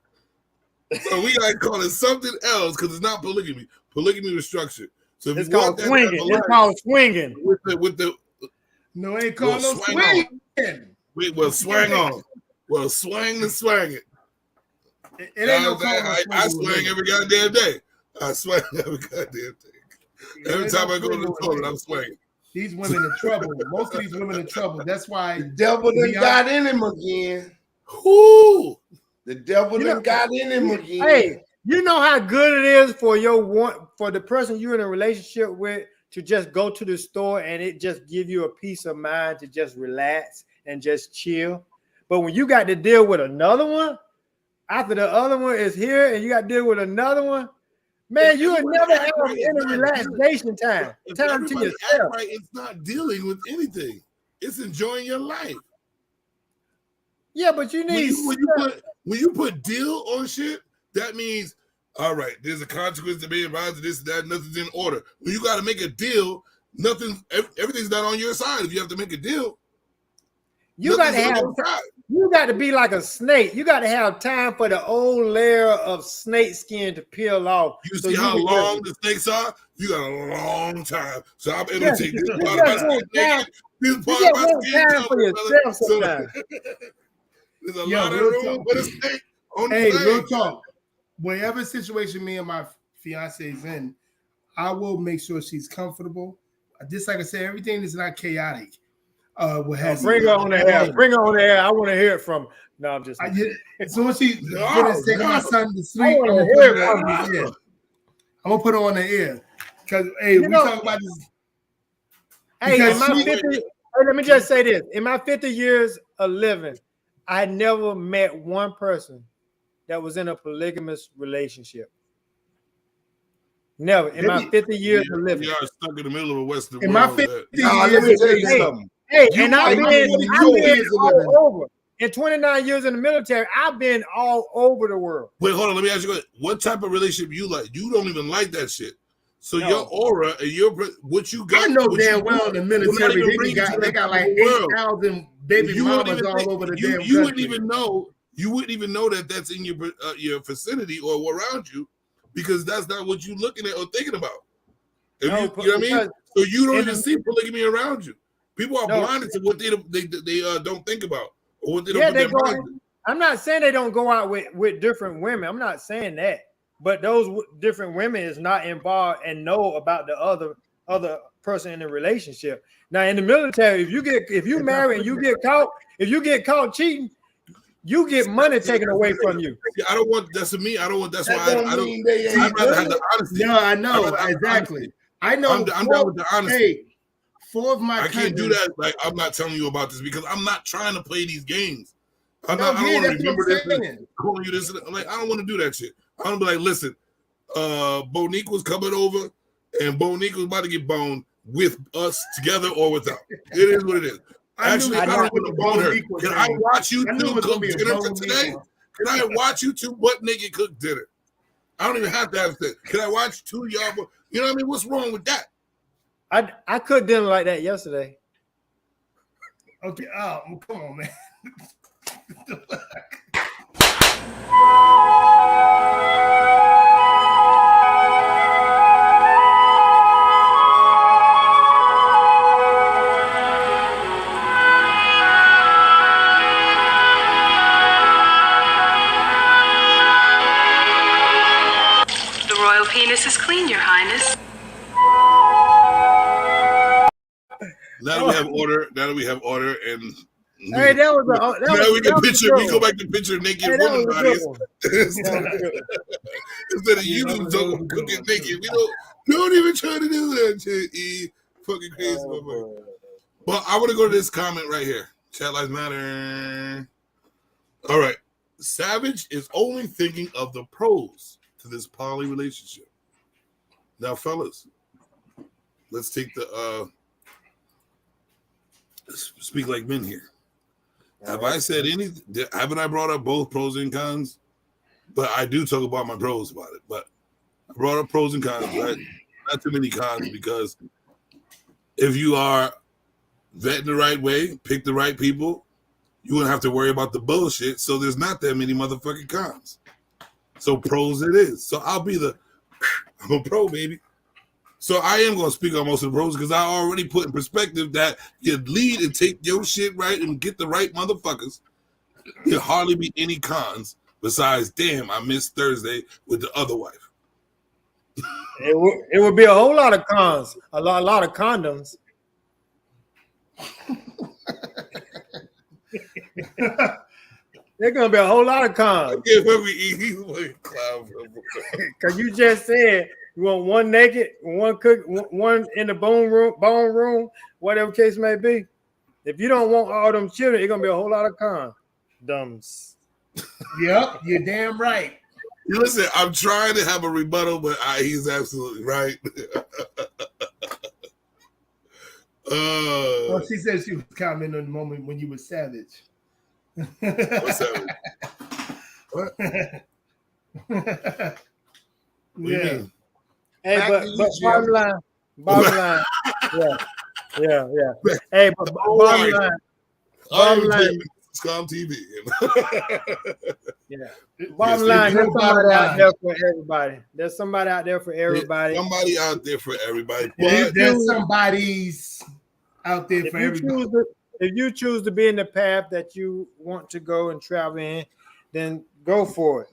So we gotta call it something else because it's not polygamy. Polygamy was structured. So if It's you want called swinging. It's called swinging. with the No, it ain't called no swing swing. Well, swang on. Well, swang the swang it. It ain't no call no I swing. swang every goddamn day. I swang every goddamn day. Every time I go to the toilet, I'm swinging. These women in trouble. Most of these women in trouble. That's why The devil done got in him again. Whoo! The devil done got in him again. Hey, you know how good it is for the person you're in a relationship with to just go to the store and it just give you a peace of mind to just relax and just chill. But when you got to deal with another one, after the other one is here and you got to deal with another one, man, you would never have any relaxation time. Time to yourself. Right, it's not dealing with anything. It's enjoying your life. Yeah, but you need when you put deal on shit, that means all right, there's a consequence to being advised of this, that, nothing's in order. When you got to make a deal, everything's not on your side. If you have to make a deal, you got to be like a snake. You got to have time for the old layer of snake skin to peel off. You see how long the snakes are? You got a long time. So I'm able to take this part of my skin. This part of my skin for yourself sometimes. There's a lot of room for the snake on the Hey, real talk. Whatever situation me and my fiance is in, I will make sure she's comfortable. Just like I said, everything is not chaotic. Bring her on the air. Bring her on the air. I want to hear it from. No, I'm just. As soon as she finishes taking my son to sleep, I'm gonna put her on the air because we talk about this. Hey, let me just say this: in my 50 years of living, I never met one person that was in a polygamous relationship. Never in my 50 years of living. We are stuck in the middle of a Western world. In my 50 let me tell you something. Hey, and I've been all over. In 29 years in the military, I've been all over the world. Wait, hold on. Let me ask you what type of relationship you like? You don't even like that shit. So your aura and what you got. I know damn well in the military they got like 8,000 baby mamas all over the damn country. You wouldn't even know. You wouldn't even know that that's in your vicinity or around you, because that's not what you're looking at or thinking about. You know what I mean? So you don't even see polygamy around you. People are blinded to what they don't think about or what they don't. They go. I'm not saying they don't go out with different women. I'm not saying that, but those different women is not involved and know about the other person in the relationship. Now in the military, if you marry and you get caught cheating, you get money taken away from you. Yeah, I don't want that's to me. I don't want that's why I don't. I'd rather have the honesty. No, I know exactly. I know. I'm down with the honesty. Hey, 4 of my I can't do that. Like I'm not telling you about this because I'm not trying to play these games. I don't want to remember this and calling you this. I'm like, I don't want to do that shit. I don't be like, listen, Bonique was coming over, and Bonique was about to get boned with us together or without. It is what it is. Actually, I don't want to bone her. Can I watch you two cook dinner for today? Can I watch you two butt naked cook dinner? I don't even have to have sex. Can I watch two of y'all? You know what I mean? What's wrong with that? I cooked dinner like that yesterday. Okay, oh, come on, man. The royal penis is clean, Your Highness. Now that we have order, and Hey, that was now we can picture. We go back to picture naked woman bodies instead of you don't cooking naked. We don't even try to do that shit. Fucking crazy, motherfucker. But I want to go to this comment right here. Chat lives matter. All right, Savage is only thinking of the pros to this poly relationship. Now, fellas, let's take the speak like men here. Have I said anything? Haven't I brought up both pros and cons? But I do talk about my pros about it. But I brought up pros and cons, right? Not too many cons, because if you are vetting the right way, pick the right people, you wouldn't have to worry about the bullshit. So there's not that many motherfucking cons. So pros it is. So I'm a pro, baby. So I am going to speak on most of the pros, because I already put in perspective that you lead and take your shit right and get the right motherfuckers. There'll hardly be any cons besides, damn, I missed Thursday with the other wife. It would be a whole lot of cons, a lot of condoms. There's gonna be a whole lot of cons. Because you just said you want one naked, one cook, one in the bone room, whatever case may be. If you don't want all them children, it's gonna be a whole lot of condoms. Yep, you're damn right. Listen, I'm trying to have a rebuttal, but he's absolutely right. Well, she said she was commenting on the moment when you were savage. What's savage? What? Yeah. Hey, but bottom line, yeah. Hey, but bottom line, Scum TV. yeah. Bottom line, there's somebody out there for everybody. There's somebody out there for everybody. Somebody out there for everybody. There's somebody's out there for everybody. If you choose to be in the path that you want to go and travel in, then go for it.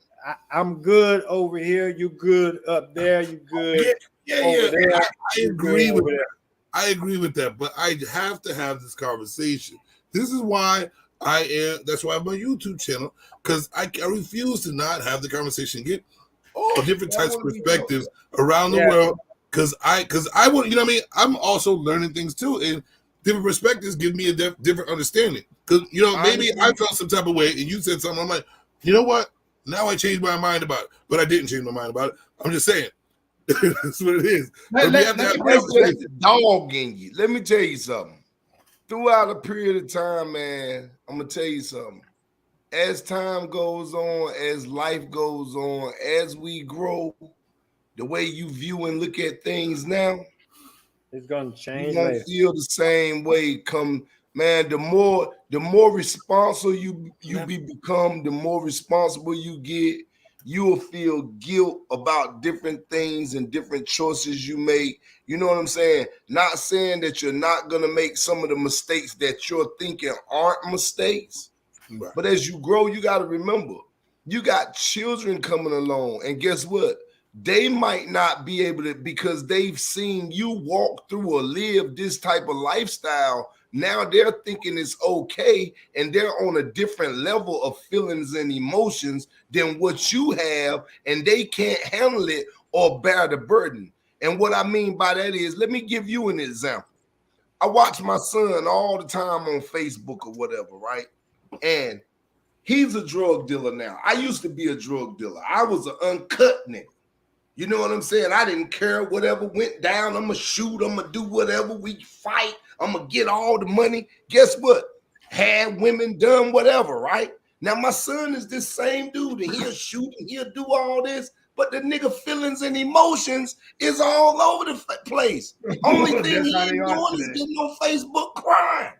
I'm good over here. You good up there. You good. Yeah. There. I agree with that. I agree with that. But I have to have this conversation. This is why that's why I'm on YouTube channel, because I refuse to not have the conversation, get all different types of perspectives around the world. Because I want, you know what I mean? I'm also learning things too, and different perspectives give me a different understanding. Because, you know, maybe I felt some type of way and you said something. I'm like, you know what? Now I changed my mind about it. But I didn't change my mind about it. I'm just saying. That's what it is. Let the dog in you. Let me tell you something. Throughout a period of time, man, I'm going to tell you something. As time goes on, as life goes on, as we grow, the way you view and look at things now, it's gonna change. You won't feel the same way. Come, man. The more responsible you become, the more responsible you get. You will feel guilt about different things and different choices you make. You know what I'm saying? Not saying that you're not gonna make some of the mistakes that you're thinking aren't mistakes, right. But as you grow, you got to remember, you got children coming along, and guess what? They might not be able to, because they've seen you walk through or live this type of lifestyle. Now they're thinking it's okay, and they're on a different level of feelings and emotions than what you have, and they can't handle it or bear the burden. And what I mean by that is, let me give you an example. I watch my son all the time on Facebook or whatever, right? And he's a drug dealer now. I used to be a drug dealer. I was an uncut nigga. You know what I'm saying? I didn't care whatever went down. I'm going to shoot. I'm going to do whatever. We fight. I'm going to get all the money. Guess what? Had women done whatever, right? Now, my son is this same dude, and he'll shoot and he'll do all this, but but the nigga feelings and emotions is all over the place. Only thing he ain't doing is getting on Facebook crying.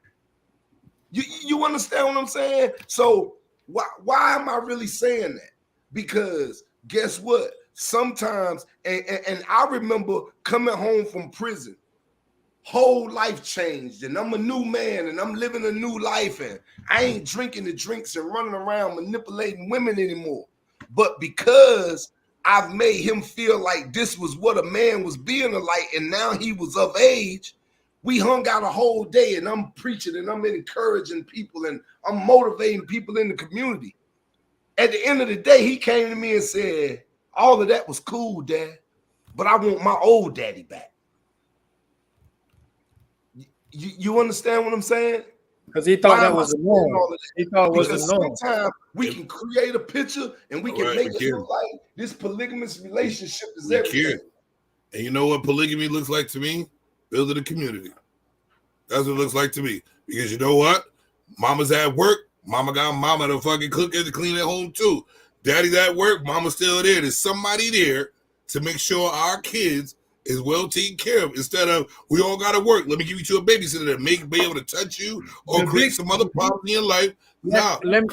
You understand what I'm saying? So why am I really saying that? Because guess what? Sometimes, and I remember coming home from prison, whole life changed, and I'm a new man, and I'm living a new life, and I ain't drinking the drinks and running around manipulating women anymore. But because I've made him feel like this was what a man was being like, and now he was of age, we hung out a whole day, and I'm preaching, and I'm encouraging people, and I'm motivating people in the community. At the end of the day, he came to me and said, all of that was cool, Dad, but I want my old daddy back. You understand what I'm saying? Because he thought that was a norm. He thought it was a norm. Sometimes we can create a picture and we can make it look like this polygamous relationship is everything. And you know what polygamy looks like to me? Building a community. That's what it looks like to me. Because you know what? Mama's at work. Mama got mama to fucking cook and to clean at home too. Daddy's at work. Mama's still there. There's somebody there to make sure our kids is well taken care of. Instead of we all gotta work. Let me give you to a babysitter that may be able to touch you or create some other problem in your life. Now, let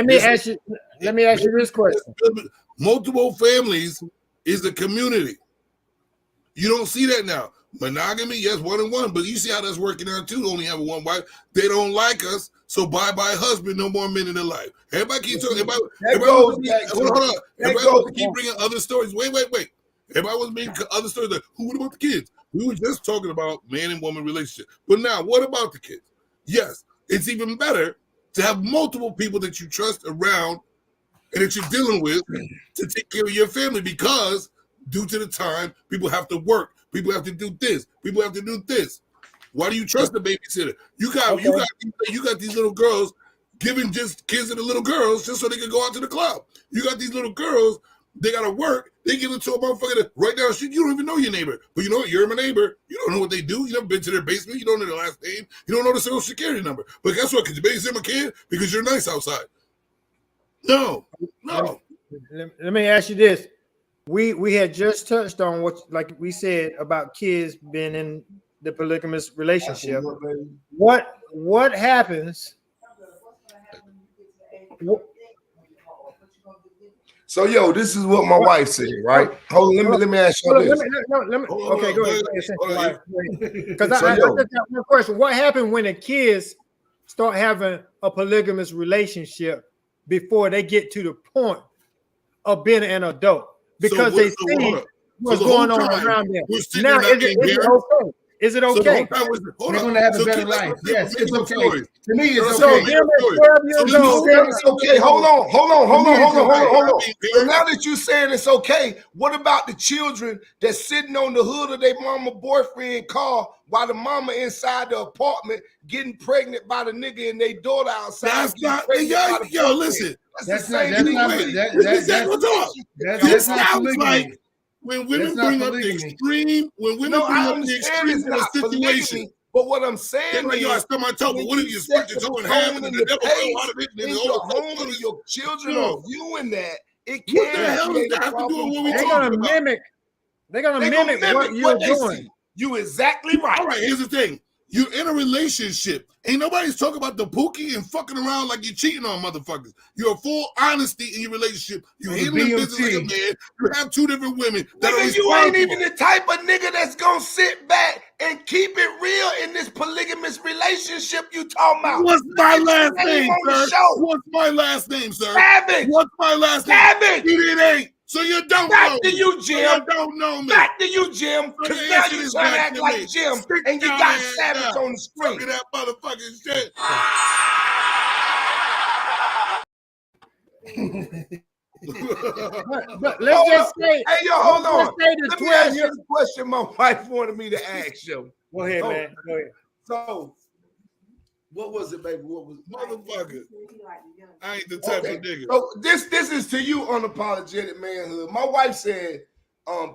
me ask you this question. Multiple families is the community. You don't see that now. Monogamy, yes, 1 and 1, but you see how that's working out too. Only have one wife. They don't like us, so bye husband. No more men in their life. Everybody keeps talking. Everybody wants to keep bringing other stories. Wait. Everybody was making other stories like, what about the kids? We were just talking about man and woman relationship. But now, what about the kids? Yes, it's even better to have multiple people that you trust around and that you're dealing with to take care of your family, because due to the time, people have to work. People have to do this. People have to do this. Why do you trust the babysitter? You got these little girls giving just kids to the little girls just so they can go out to the club. You got these little girls, they got to work. They give it to a motherfucker that right down the street. You don't even know your neighbor. But you know what? You're my neighbor. You don't know what they do. You never been to their basement. You don't know their last name. You don't know the social security number. But guess what? Could you babysit my kid? Because you're nice outside. No. Let me ask you this. We had just touched on what, like we said, about kids being in the polygamous relationship. What happens? So, this is what my wife said, right? Hold on, let me ask you this. Okay, go ahead. Because I just got one question. What happened when the kids start having a polygamous relationship before they get to the point of being an adult? Because they see what's going on around them. Now, is it okay? Is it okay? They're going to have a better life. Yes, it's okay. To me, it's okay. It's okay. Hold on. So now that you're saying it's okay, what about the children that's sitting on the hood of their mama boyfriend car while the mama inside the apartment getting pregnant by the nigga and their daughter outside? That's not. Listen. That's not polygamy. When women bring up the extreme, of a situation. But what I'm saying is, my toe. But what if you split your toe in half and the home and your children are viewing that? It can. What the hell does that have to do with what we talking about? They're gonna mimic what you're doing. You exactly right. All right, here's the thing. You're in a relationship. Ain't nobody's talking about the pookie and fucking around like you're cheating on motherfuckers. You're full honesty in your relationship. You handling business like a man. You have 2 different women. Nigga, you ain't even the type of nigga that's gonna sit back and keep it real in this polygamous relationship you talking about. What's my last name, sir? What's my last name, sir? Savage. What's my last name? Savage. It ain't. So you don't back know to you, Jim. So you don't know me. Back to you, Jim. Because now you trying to act like Jim, and you got Savage on the screen. Look at that motherfucking shit. but let's just say, hey, yo, hold on. Let me ask you the question my wife wanted me to ask you. Go ahead, man. Go ahead. So, what was it, baby? What was it? Motherfucker? I ain't the type of nigga. So this is to you, unapologetic manhood. My wife said,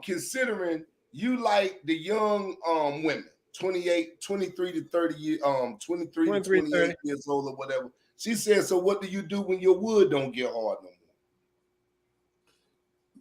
considering you like the young women, 23 to 30 years, 23 to 28 years old or whatever. She said, so what do you do when your wood don't get hard no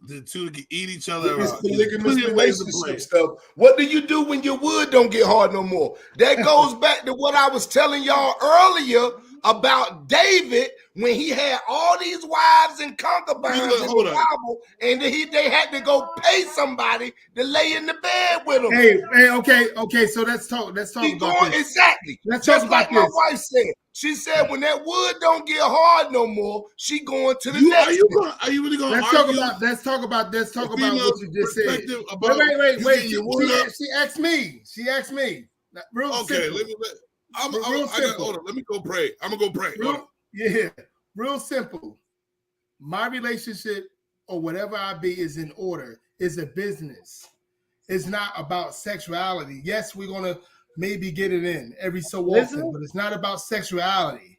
more? The two can eat each other This out. polygamous relationship stuff. What do you do when your wood don't get hard no more? That goes back to what I was telling y'all earlier about David when he had all these wives and concubines in the Bible, and they had to go pay somebody to lay in the bed with them. Hey, okay. So let's talk about this. Exactly. Let's Just talk about like my wife said. She said when that wood don't get hard no more, she going to the next. Are you really going to argue? Let's talk about what you just said. Wait. She asked me. Real simple. Hold on. Let me go pray. I'm gonna go pray. Real simple. My relationship or whatever I be is in order. It's a business. It's not about sexuality. Yes, we're gonna maybe get it in every so often, but it's not about sexuality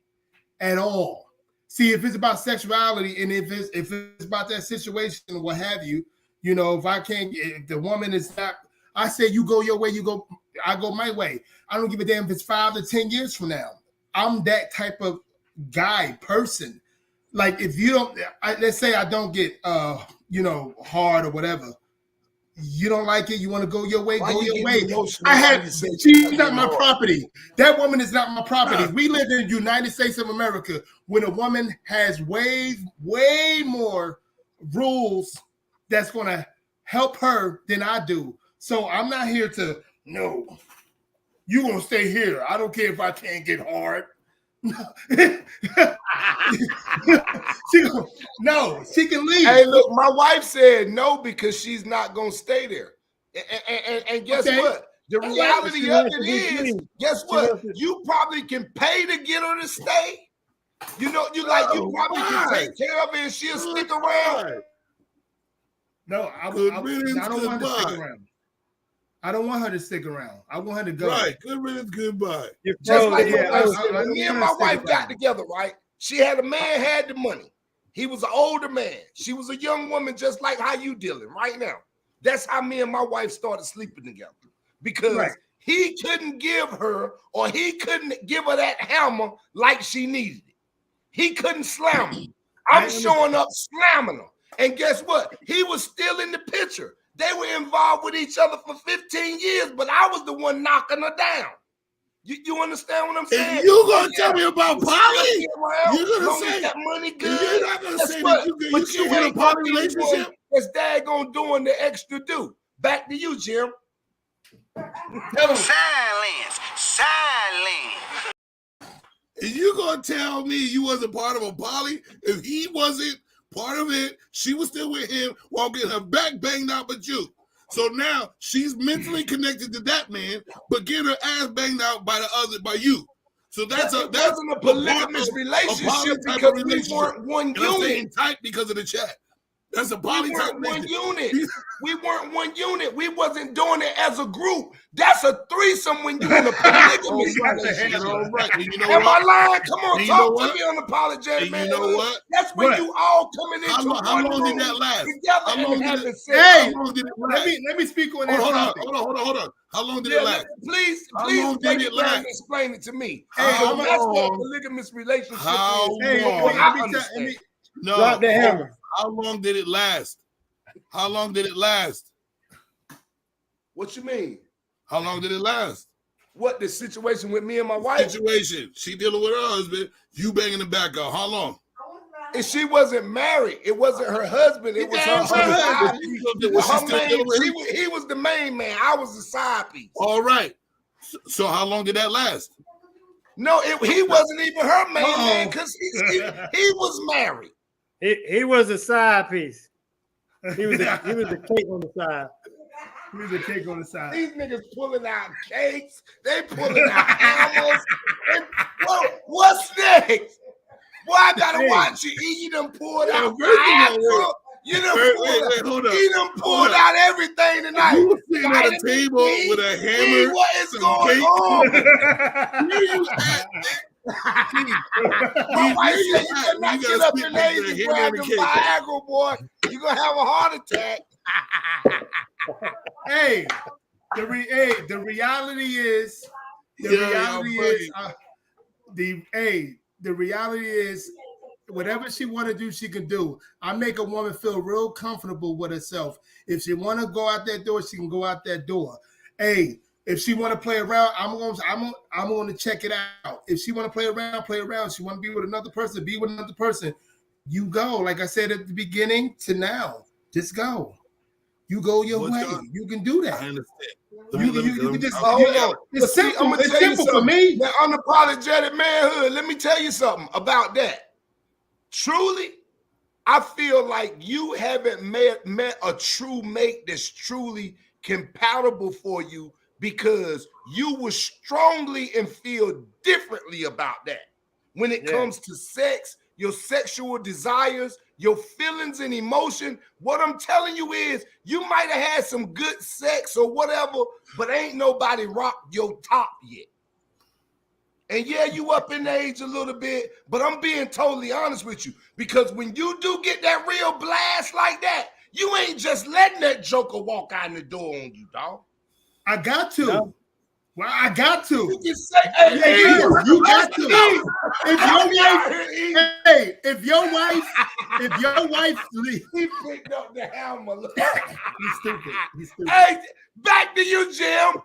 at all. See, if it's about sexuality and if it's about that situation or what have you, if the woman is not, I say you go your way, I go my way. I don't give a damn if it's 5 to 10 years from now. I'm that type of person. Like if you don't, let's say I don't get, hard or whatever. You don't like it. You want to go your way. Go your way. She's not my property. That woman is not my property. We live in the United States of America when a woman has way more rules that's going to help her than I do. So I'm not here to, no, you're going to stay here. I don't care if I can't get hard. She can leave. Hey, look, my wife said no because she's not going to stay there. And guess what? The reality of it is, guess what? You probably can pay to get her to stay. You probably can take care of her and she'll stick around. No, I don't want her to stick around. I don't want her to stick around. I want her to go. Right. Good riddance, goodbye. Just like me and my wife got together, right? She had a man had the money. He was an older man. She was a young woman, just like how you dealing right now. That's how me and my wife started sleeping together. Because he couldn't give her or he couldn't give her that hammer like she needed it. He couldn't slam her. I'm showing up slamming her. And guess what? He was still in the picture. They were involved with each other for 15 years, but I was the one knocking her down. You understand what I'm saying? If you're going to tell me about poly, you're going to say that money good. You're not going to say that you can get a poly relationship. That's dad going doing the extra do. Back to you, Jim. Silence. And you going to tell me you wasn't part of a poly? If he wasn't part of it, she was still with him while getting her back banged out with you. So now she's mentally connected to that man, but getting her ass banged out by you. So that's a polygamous relationship because we weren't one unit. I'm saying tight because of the chat. That's a poly type one unit. We weren't one unit. We wasn't doing it as a group. That's a threesome when you're in a polygamous relationship. Am I lying? Come on, talk to me unapologetic, man. You know what? That's when you all coming into how long did that last? How long did it last? Let me speak on that. Hold on. How long did it last? Please explain it to me. That's what polygamous relationship is. How long? Drop the hammer. How long did it last? How long did it last? What you mean? How long did it last? What, the situation with me and my wife? Situation. She dealing with her husband. You banging the back out. How long? And she wasn't married. It wasn't her husband. It was her husband. He was the main man. I was the side piece. All right. So how long did that last? No, he wasn't even her main man because he was married. He was a side piece. He was the cake on the side. He was the cake on the side. These niggas pulling out cakes. They pulling out hammers. What's next? Boy, I gotta watch you eat. You done pulled out. You done pulled out everything tonight. You were sitting at a table with a hammer. What is going on? My wife said you better not get up in there and grab the Viagra, boy. You're gonna have a heart attack. Hey, the reality is whatever she want to do, she can do. I make a woman feel real comfortable with herself. If she want to go out that door, she can go out that door. Hey, if she want to play around, I'm going to check it out. If she want to play around, play around. If she want to be with another person, be with another person. You go. Like I said at the beginning to now, just go. You go your way. You can do that. I understand. You can just hold on. It's simple. It's simple for me. That unapologetic manhood. Let me tell you something about that. Truly, I feel like you haven't met a true mate that's truly compatible for you because you will strongly and feel differently about that. When it comes to sex, your sexual desires, your feelings and emotion, what I'm telling you is you might have had some good sex or whatever, but ain't nobody rocked your top yet. And yeah, you up in age a little bit, but I'm being totally honest with you because when you do get that real blast like that, you ain't just letting that joker walk out the door on you, dog. I got to. No. Well, I got to. You can say, hey, you got to. If your wife, he picked up the hammer. He's stupid. Hey, back to you, Jim.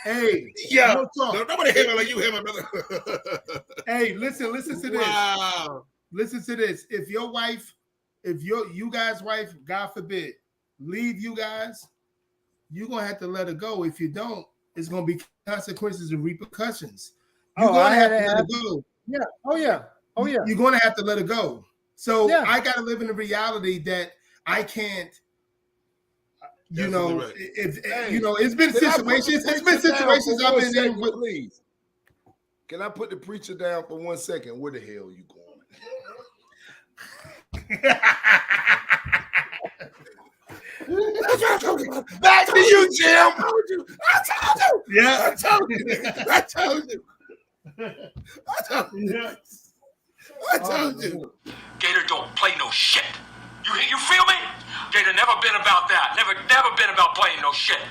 Hey, yeah. Nobody hit me like you hit my brother. Hey, listen to this. Wow. Listen to this. If your wife, you guys' wife, God forbid, leave you guys, you're gonna have to let her go. If you don't, it's gonna be consequences and repercussions. You're gonna have to let her go. Yeah. Oh yeah. You're gonna have to let her go. So I gotta live in the reality that I can't. You know, right. It's been situations. It's been situations I've been in. Please, can I put the preacher down for 1 second? Where the hell are you going? Back to you, Jim. I told you. Yeah, I told you. Gator don't play no shit. You feel me? Gator never been about that. Never been about playing no shit.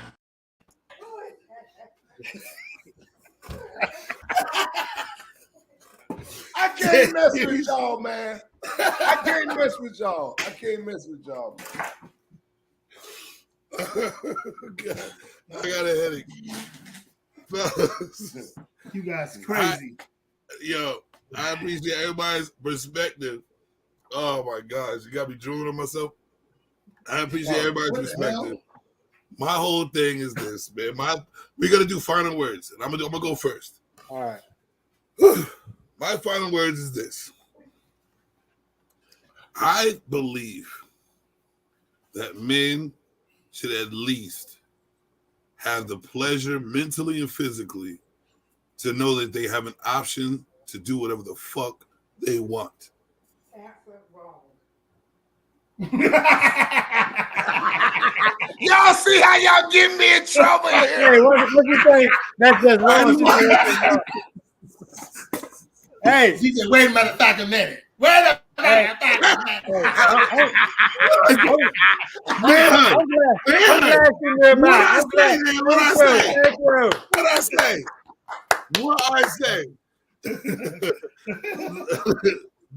I can't mess with y'all, man. I can't mess with y'all. God, I got a headache. You guys crazy. I appreciate everybody's perspective. Oh my gosh, you got me drooling on myself. I appreciate everybody's perspective. My whole thing is this, man. We're gonna do final words, and I'm gonna go first. All right. My final words is this. I believe that men should at least have the pleasure mentally and physically to know that they have an option to do whatever the fuck they want. Y'all see how y'all get me in trouble here? Hey, what you think? That's just wrong. Hey, she said, wait a minute. Man, What I say?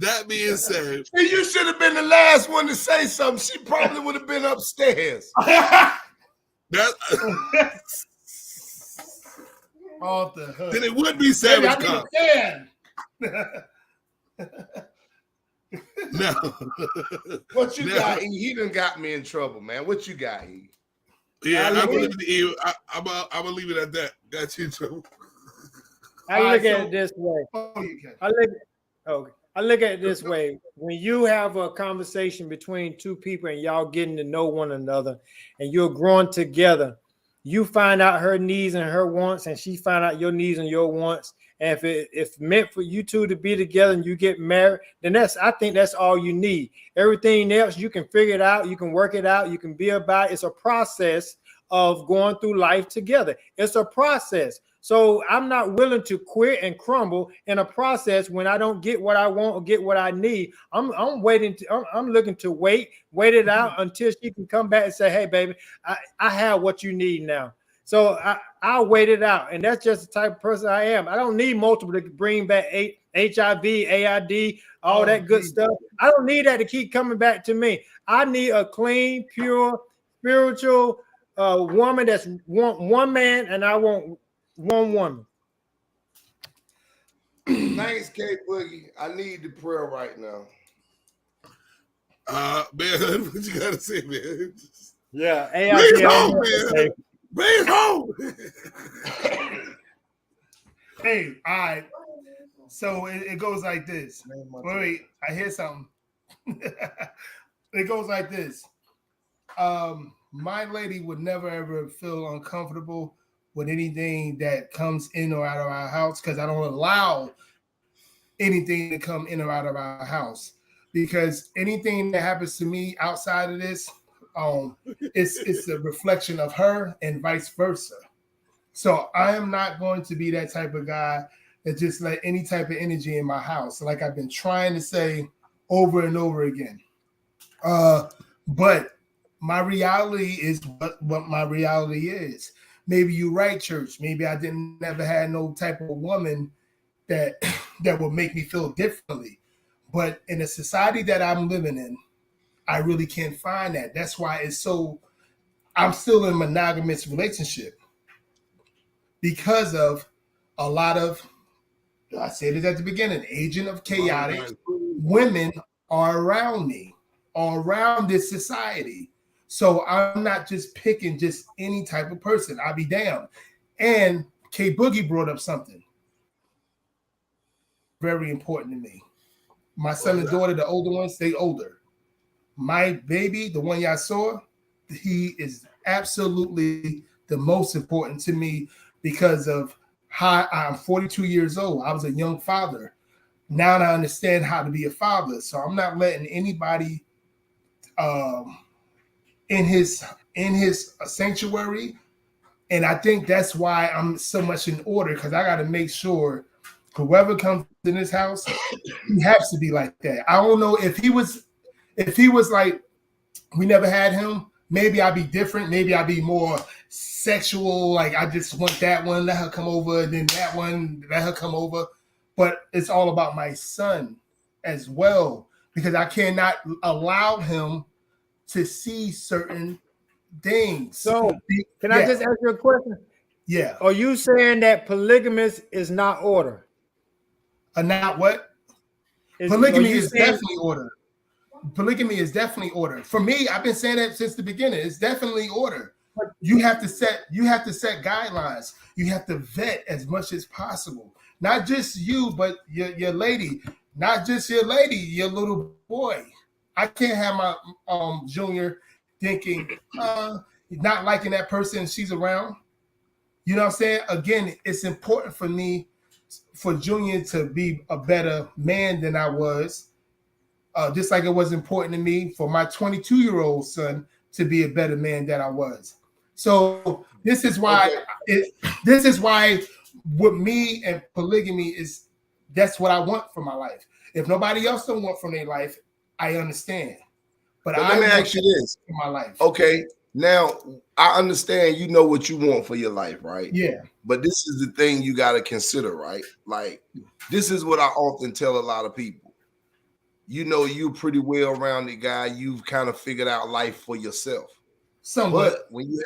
That being said, you should have been the last one to say something. She probably would have been upstairs. Then it would be Savage Cop. No. What you got? He done got me in trouble, man. What you got, E? Yeah, I'm gonna leave it at that. Got you in trouble. I look at it this way. I look at it this way. When you have a conversation between two people and y'all getting to know one another and you're growing together, you find out her needs and her wants, and she find out your needs and your wants. And if it's meant for you two to be together and you get married, then I think that's all you need. Everything else you can figure it out, you can work it out, you can be about it. It's a process of going through life together. It's a process. So I'm not willing to quit and crumble in a process when I don't get what I want or get what I need. I'm waiting. I'm looking to wait it out until she can come back and say, "Hey, baby, I have what you need now." So I'll wait it out. And that's just the type of person I am. I don't need multiple to bring back HIV, AID, all that good stuff. I don't need that to keep coming back to me. I need a clean, pure, spiritual woman that's one man, and I want one woman. Thanks, K Boogie. I need the prayer right now. Man, what you gotta say, man? Yeah, bring it home, man. Bring it home. Hey, all right. So it goes like this. Wait, I hear something. It goes like this. My lady would never ever feel uncomfortable with anything that comes in or out of our house because I don't allow anything to come in or out of our house. Because anything that happens to me outside of this, it's a reflection of her and vice versa. So I am not going to be that type of guy that just let any type of energy in my house, like I've been trying to say over and over again. But my reality is what my reality is. Maybe you're right, church. Maybe I didn't never had no type of woman that would make me feel differently. But in the society that I'm living in, I really can't find that. That's why I'm still in a monogamous relationship because of a lot of, I said it at the beginning, agent of chaotic women are around me, are around this society. So I'm not just picking just any type of person. I'll be damned. And K Boogie brought up something very important to me. My son and daughter, the older ones, they older. My baby, the one y'all saw, he is absolutely the most important to me because of how I'm 42 years old. I was a young father. Now I understand how to be a father. So I'm not letting anybody in his sanctuary. And I think that's why I'm so much in order, because I got to make sure whoever comes in this house, he has to be like that. I don't know if he was like, we never had him, maybe I'd be different. Maybe I'd be more sexual. Like, I just want that one, let her come over, and then that one, let her come over. But it's all about my son as well, because I cannot allow him to see certain things. So can I just ask you a question? Yeah. Are you saying that polygamous is not order? Not what? Polygamy is definitely order. Polygamy is definitely order. For me, I've been saying that since the beginning. It's definitely order. You have to set guidelines. You have to vet as much as possible. Not just you, but your lady. Not just your lady, your little boy. I can't have my junior thinking not liking that person she's around. You know what I'm saying? Again, it's important for me for Junior to be a better man than I was, just like it was important to me for my 22-year-old son to be a better man than I was. So this is why with me and polygamy is, that's what I want for my life. If nobody else don't want from their life, I understand. But let me ask you this for my life. Okay, now I understand you know what you want for your life, right? Yeah. But this is the thing you got to consider, right? Like, this is what I often tell a lot of people. You know, you're pretty well-rounded guy. You've kind of figured out life for yourself. Somewhat. But when you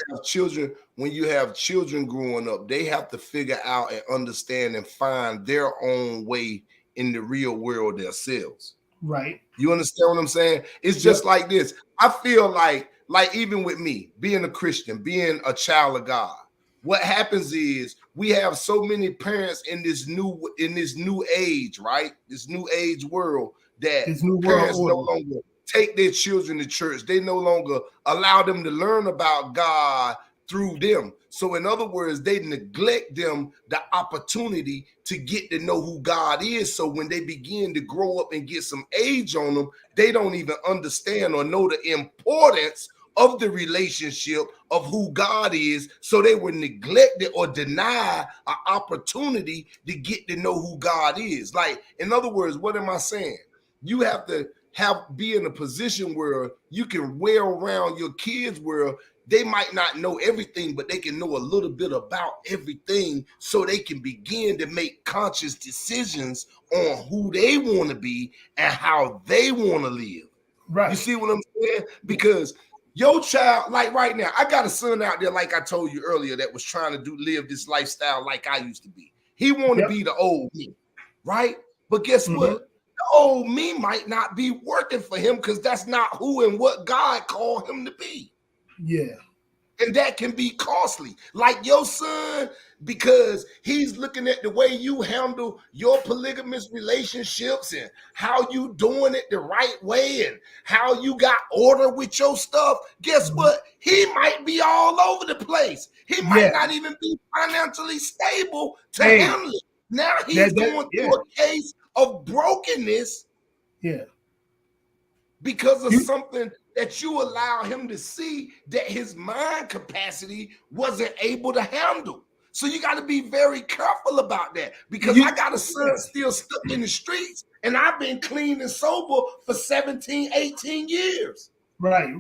have children growing up, they have to figure out and understand and find their own way in the real world themselves. Right. You understand what I'm saying? It's just like this. I feel like even with me being a Christian, being a child of God, what happens is we have so many parents in this new age, right? This new age world, that parents no longer take their children to church. They no longer allow them to learn about God through them. So in other words, they neglect them the opportunity to get to know who God is. So when they begin to grow up and get some age on them, they don't even understand or know the importance of the relationship of who God is. So they were neglected or deny an opportunity to get to know who God is. Like, in other words, what am I saying? You have to be in a position where you can wear around your kids where they might not know everything, but they can know a little bit about everything so they can begin to make conscious decisions on who they want to be and how they want to live. Right. You see what I'm saying? Because your child, like right now, I got a son out there, like I told you earlier, that was trying to live this lifestyle like I used to be. He want to be the old me, right? But guess what? The old me might not be working for him because that's not who and what God called him to be. Yeah. And that can be costly. Like your son, because he's looking at the way you handle your polygamous relationships and how you doing it the right way and how you got order with your stuff. Guess what? He might be all over the place. He might not even be financially stable to handle it. Now he's going through a case of brokenness. Yeah. Because of something that you allow him to see that his mind capacity wasn't able to handle. So you got to be very careful about that, because I got a son still stuck in the streets and I've been clean and sober for 17, 18 years. Right.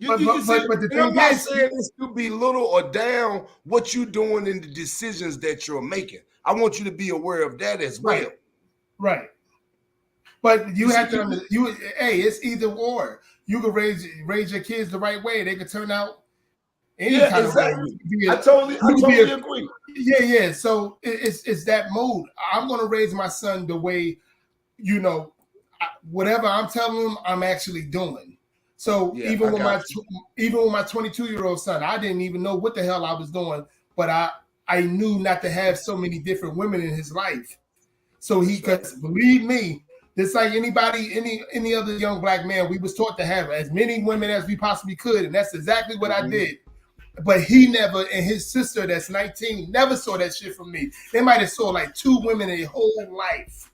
But the thing I'm not saying this to belittle or down what you're doing in the decisions that you're making. I want you to be aware of that as well. Right. But you have to, it's either or. You can raise your kids the right way. They could turn out any kind of way. I totally agree. Yeah. So it's that mood. I'm going to raise my son the way, whatever I'm telling him, I'm actually doing. So even with my 22-year-old son, I didn't even know what the hell I was doing, but I knew not to have so many different women in his life. So because believe me, just like any other young black man, we was taught to have as many women as we possibly could, and that's exactly what I did. But he never, and his sister that's 19, never saw that shit from me. They might have saw like 2 women in their whole life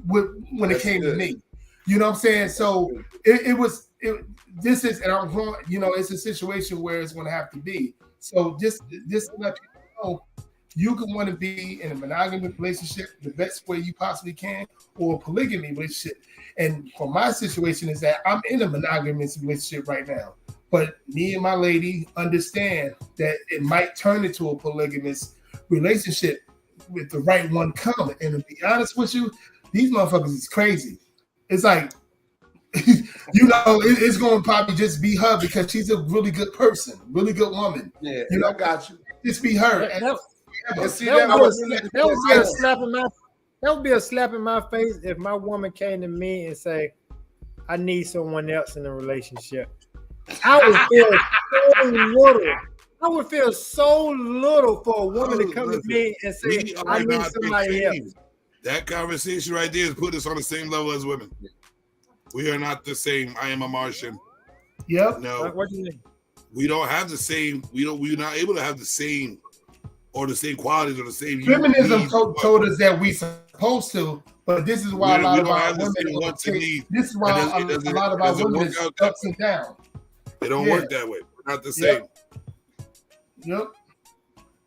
when it came to me. You know what I'm saying? So it's a situation where it's going to have to be. So just to let people know, you can want to be in a monogamous relationship the best way you possibly can, or a polygamy relationship. And for my situation is that I'm in a monogamous relationship right now, but me and my lady understand that it might turn into a polygamous relationship with the right one coming. And to be honest with you, these motherfuckers is crazy. It's like, it's going to probably just be her because she's a really good person, really good woman. Yeah, I got you. Just be her. That would be a slap in my face if my woman came to me and say, I need someone else in a relationship. I would feel so little for a woman to come to me and say, I need somebody else. That conversation right there is put us on the same level as women. We are not the same. I am a Martian. Yep. No. What do you mean? We don't have the same. We're not able to have the same or the same qualities or the same. Feminism told us that we supposed to, but this is why a lot of our women. This is why a lot of our women is ups and downs. It don't work that way. We're not the same. Yep.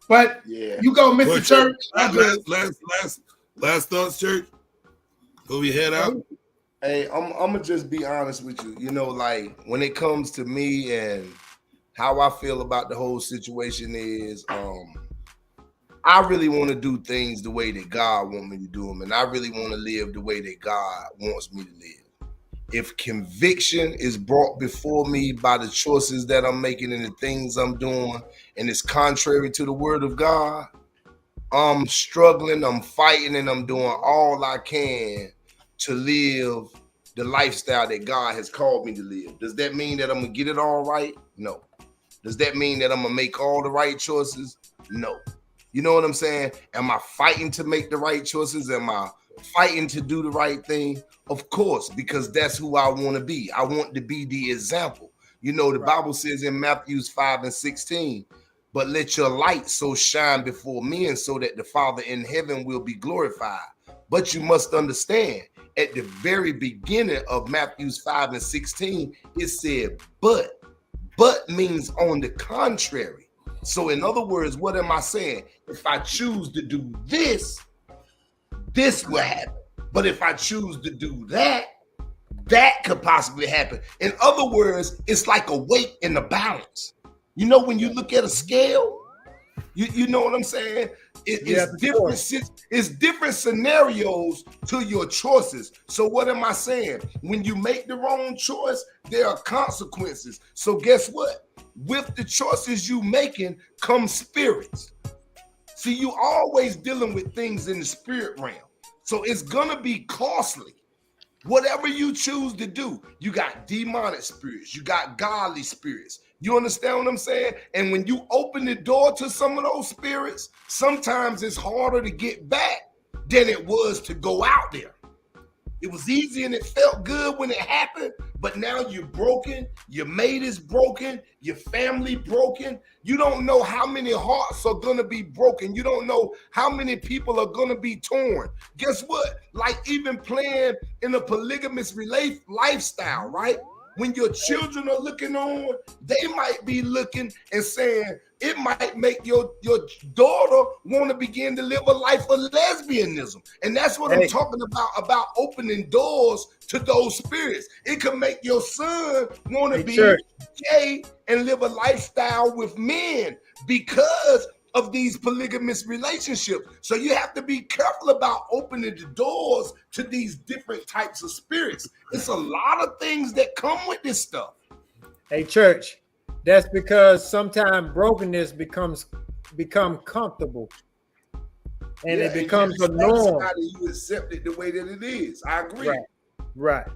But you go, Mr. Church. Last thoughts, Church. Before we head out. Hey, I'm gonna just be honest with you. Like when it comes to me and how I feel about the whole situation is, I really want to do things the way that God wants me to do them, and I really want to live the way that God wants me to live. If conviction is brought before me by the choices that I'm making and the things I'm doing, and it's contrary to the word of God, I'm struggling, I'm fighting, and I'm doing all I can to live the lifestyle that God has called me to live. Does that mean that I'm gonna get it all right? No. Does that mean that I'm gonna make all the right choices? No. You know what I'm saying? Am I fighting to make the right choices? Am I fighting to do the right thing? Of course, because that's who I want to be. I want to be the example. The Bible says in Matthew 5:16, but let your light so shine before men so that the Father in heaven will be glorified. But you must understand, at the very beginning of Matthew 5:16, it said, but means on the contrary. So in other words, what am I saying? If I choose to do this will happen. But if I choose to do that, that could possibly happen. In other words, it's like a weight in the balance. You know, when you look at a scale, you know what I'm saying? It's different scenarios to your choices. So what am I saying? When you make the wrong choice, there are consequences. So guess what? With the choices you making come spirits. See, you always dealing with things in the spirit realm. So it's gonna be costly. Whatever you choose to do, you got demonic spirits, you got godly spirits. You understand what I'm saying? And when you open the door to some of those spirits, sometimes it's harder to get back than it was to go out there. It was easy and it felt good when it happened, but now you're broken, your mate is broken, your family broken. You don't know how many hearts are gonna be broken. You don't know how many people are gonna be torn. Guess what? Like even playing in a polygamous lifestyle, right? When your children are looking on, they might be looking and saying, it might make your daughter want to begin to live a life of lesbianism. And that's what I'm talking about opening doors to those spirits. It could make your son want to be gay and live a lifestyle with men because of these polygamous relationships. So you have to be careful about opening the doors to these different types of spirits. It's a lot of things that come with this stuff. Hey, church, that's because sometimes brokenness become comfortable, and it becomes a norm. You accept it the way that it is. I agree. Right.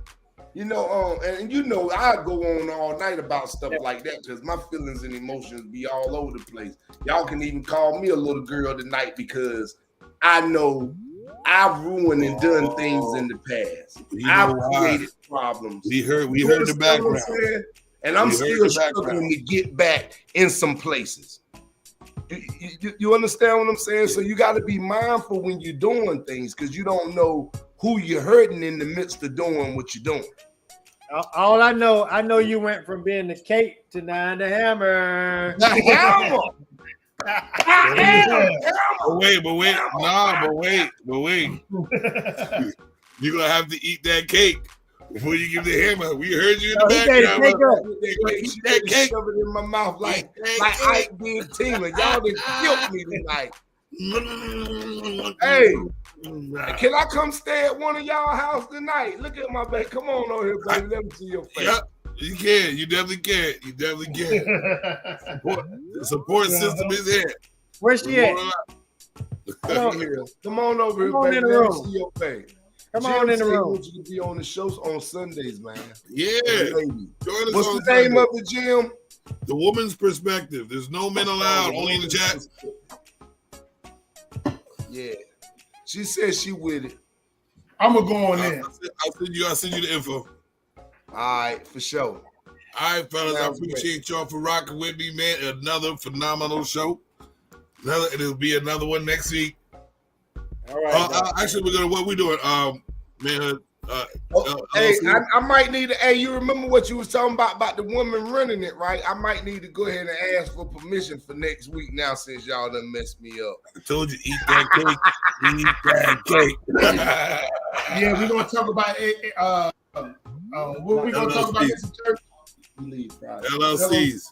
You know, and you know, I go on all night about stuff like that because my feelings and emotions be all over the place. Y'all can even call me a little girl tonight because I know I've ruined and done things in the past. I've created problems. We heard the background. And I'm still struggling to get back in some places. You understand what I'm saying? So you got to be mindful when you're doing things because you don't know who you're hurting in the midst of doing what you're doing. All I know you went from being the cake to now the hammer. The hammer. But wait. You're going to have to eat that cake before you give the hammer. We heard you in the background. Eat that cake. Shove it in my mouth like Ike did Tina. Y'all done killed me tonight. Hey, can I come stay at one of y'all house tonight? Look at my back. Come on over here, baby. Let me see your face. Yep, you can. You definitely can. The support system is here. Where's she at? Come on here. Come on over here, baby. Let me see your face. Come on in the room. I want you to be on the shows on Sundays, man. Yeah. What's the name of the gym? The Woman's Perspective. There's no men allowed, only in the chat. Yeah. She said she with it. I'm gonna go on in. I'll send you the info. All right, for sure. All right, fellas. I appreciate y'all for rocking with me, man. Another phenomenal show. It'll be another one next week. All right. Actually, what we doing? Man. Hey, I might need to. Hey, you remember what you was talking about the woman running it, right? I might need to go ahead and ask for permission for next week now, since y'all done messed me up. I told you, eat that cake. Eat that cake. Yeah, we're gonna talk about it. What we gonna talk about this in church? LLCs.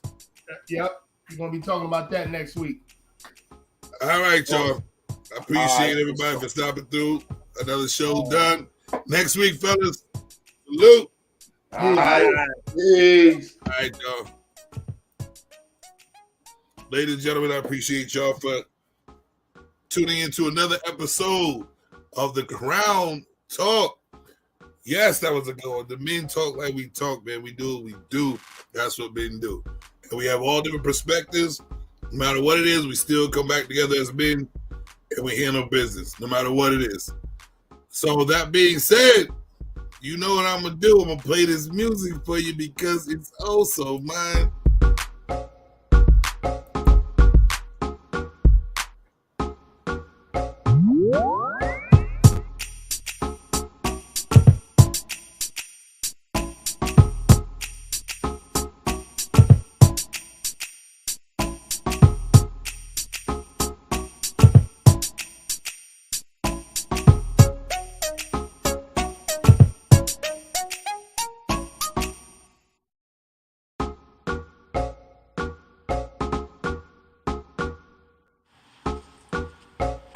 Yep, we're gonna be talking about that next week. All right, y'all. I appreciate everybody for stopping through. Another show done. Next week, fellas. Salute. All right. Peace. All right, y'all. Ladies and gentlemen, I appreciate y'all for tuning into another episode of the Crown Talk. Yes, that was a good one. The men talk like we talk, man. We do what we do. That's what men do. And we have all different perspectives. No matter what it is, we still come back together as men and we handle business, no matter what it is. So that being said, you know what I'm going to do. I'm going to play this music for you because it's also mine.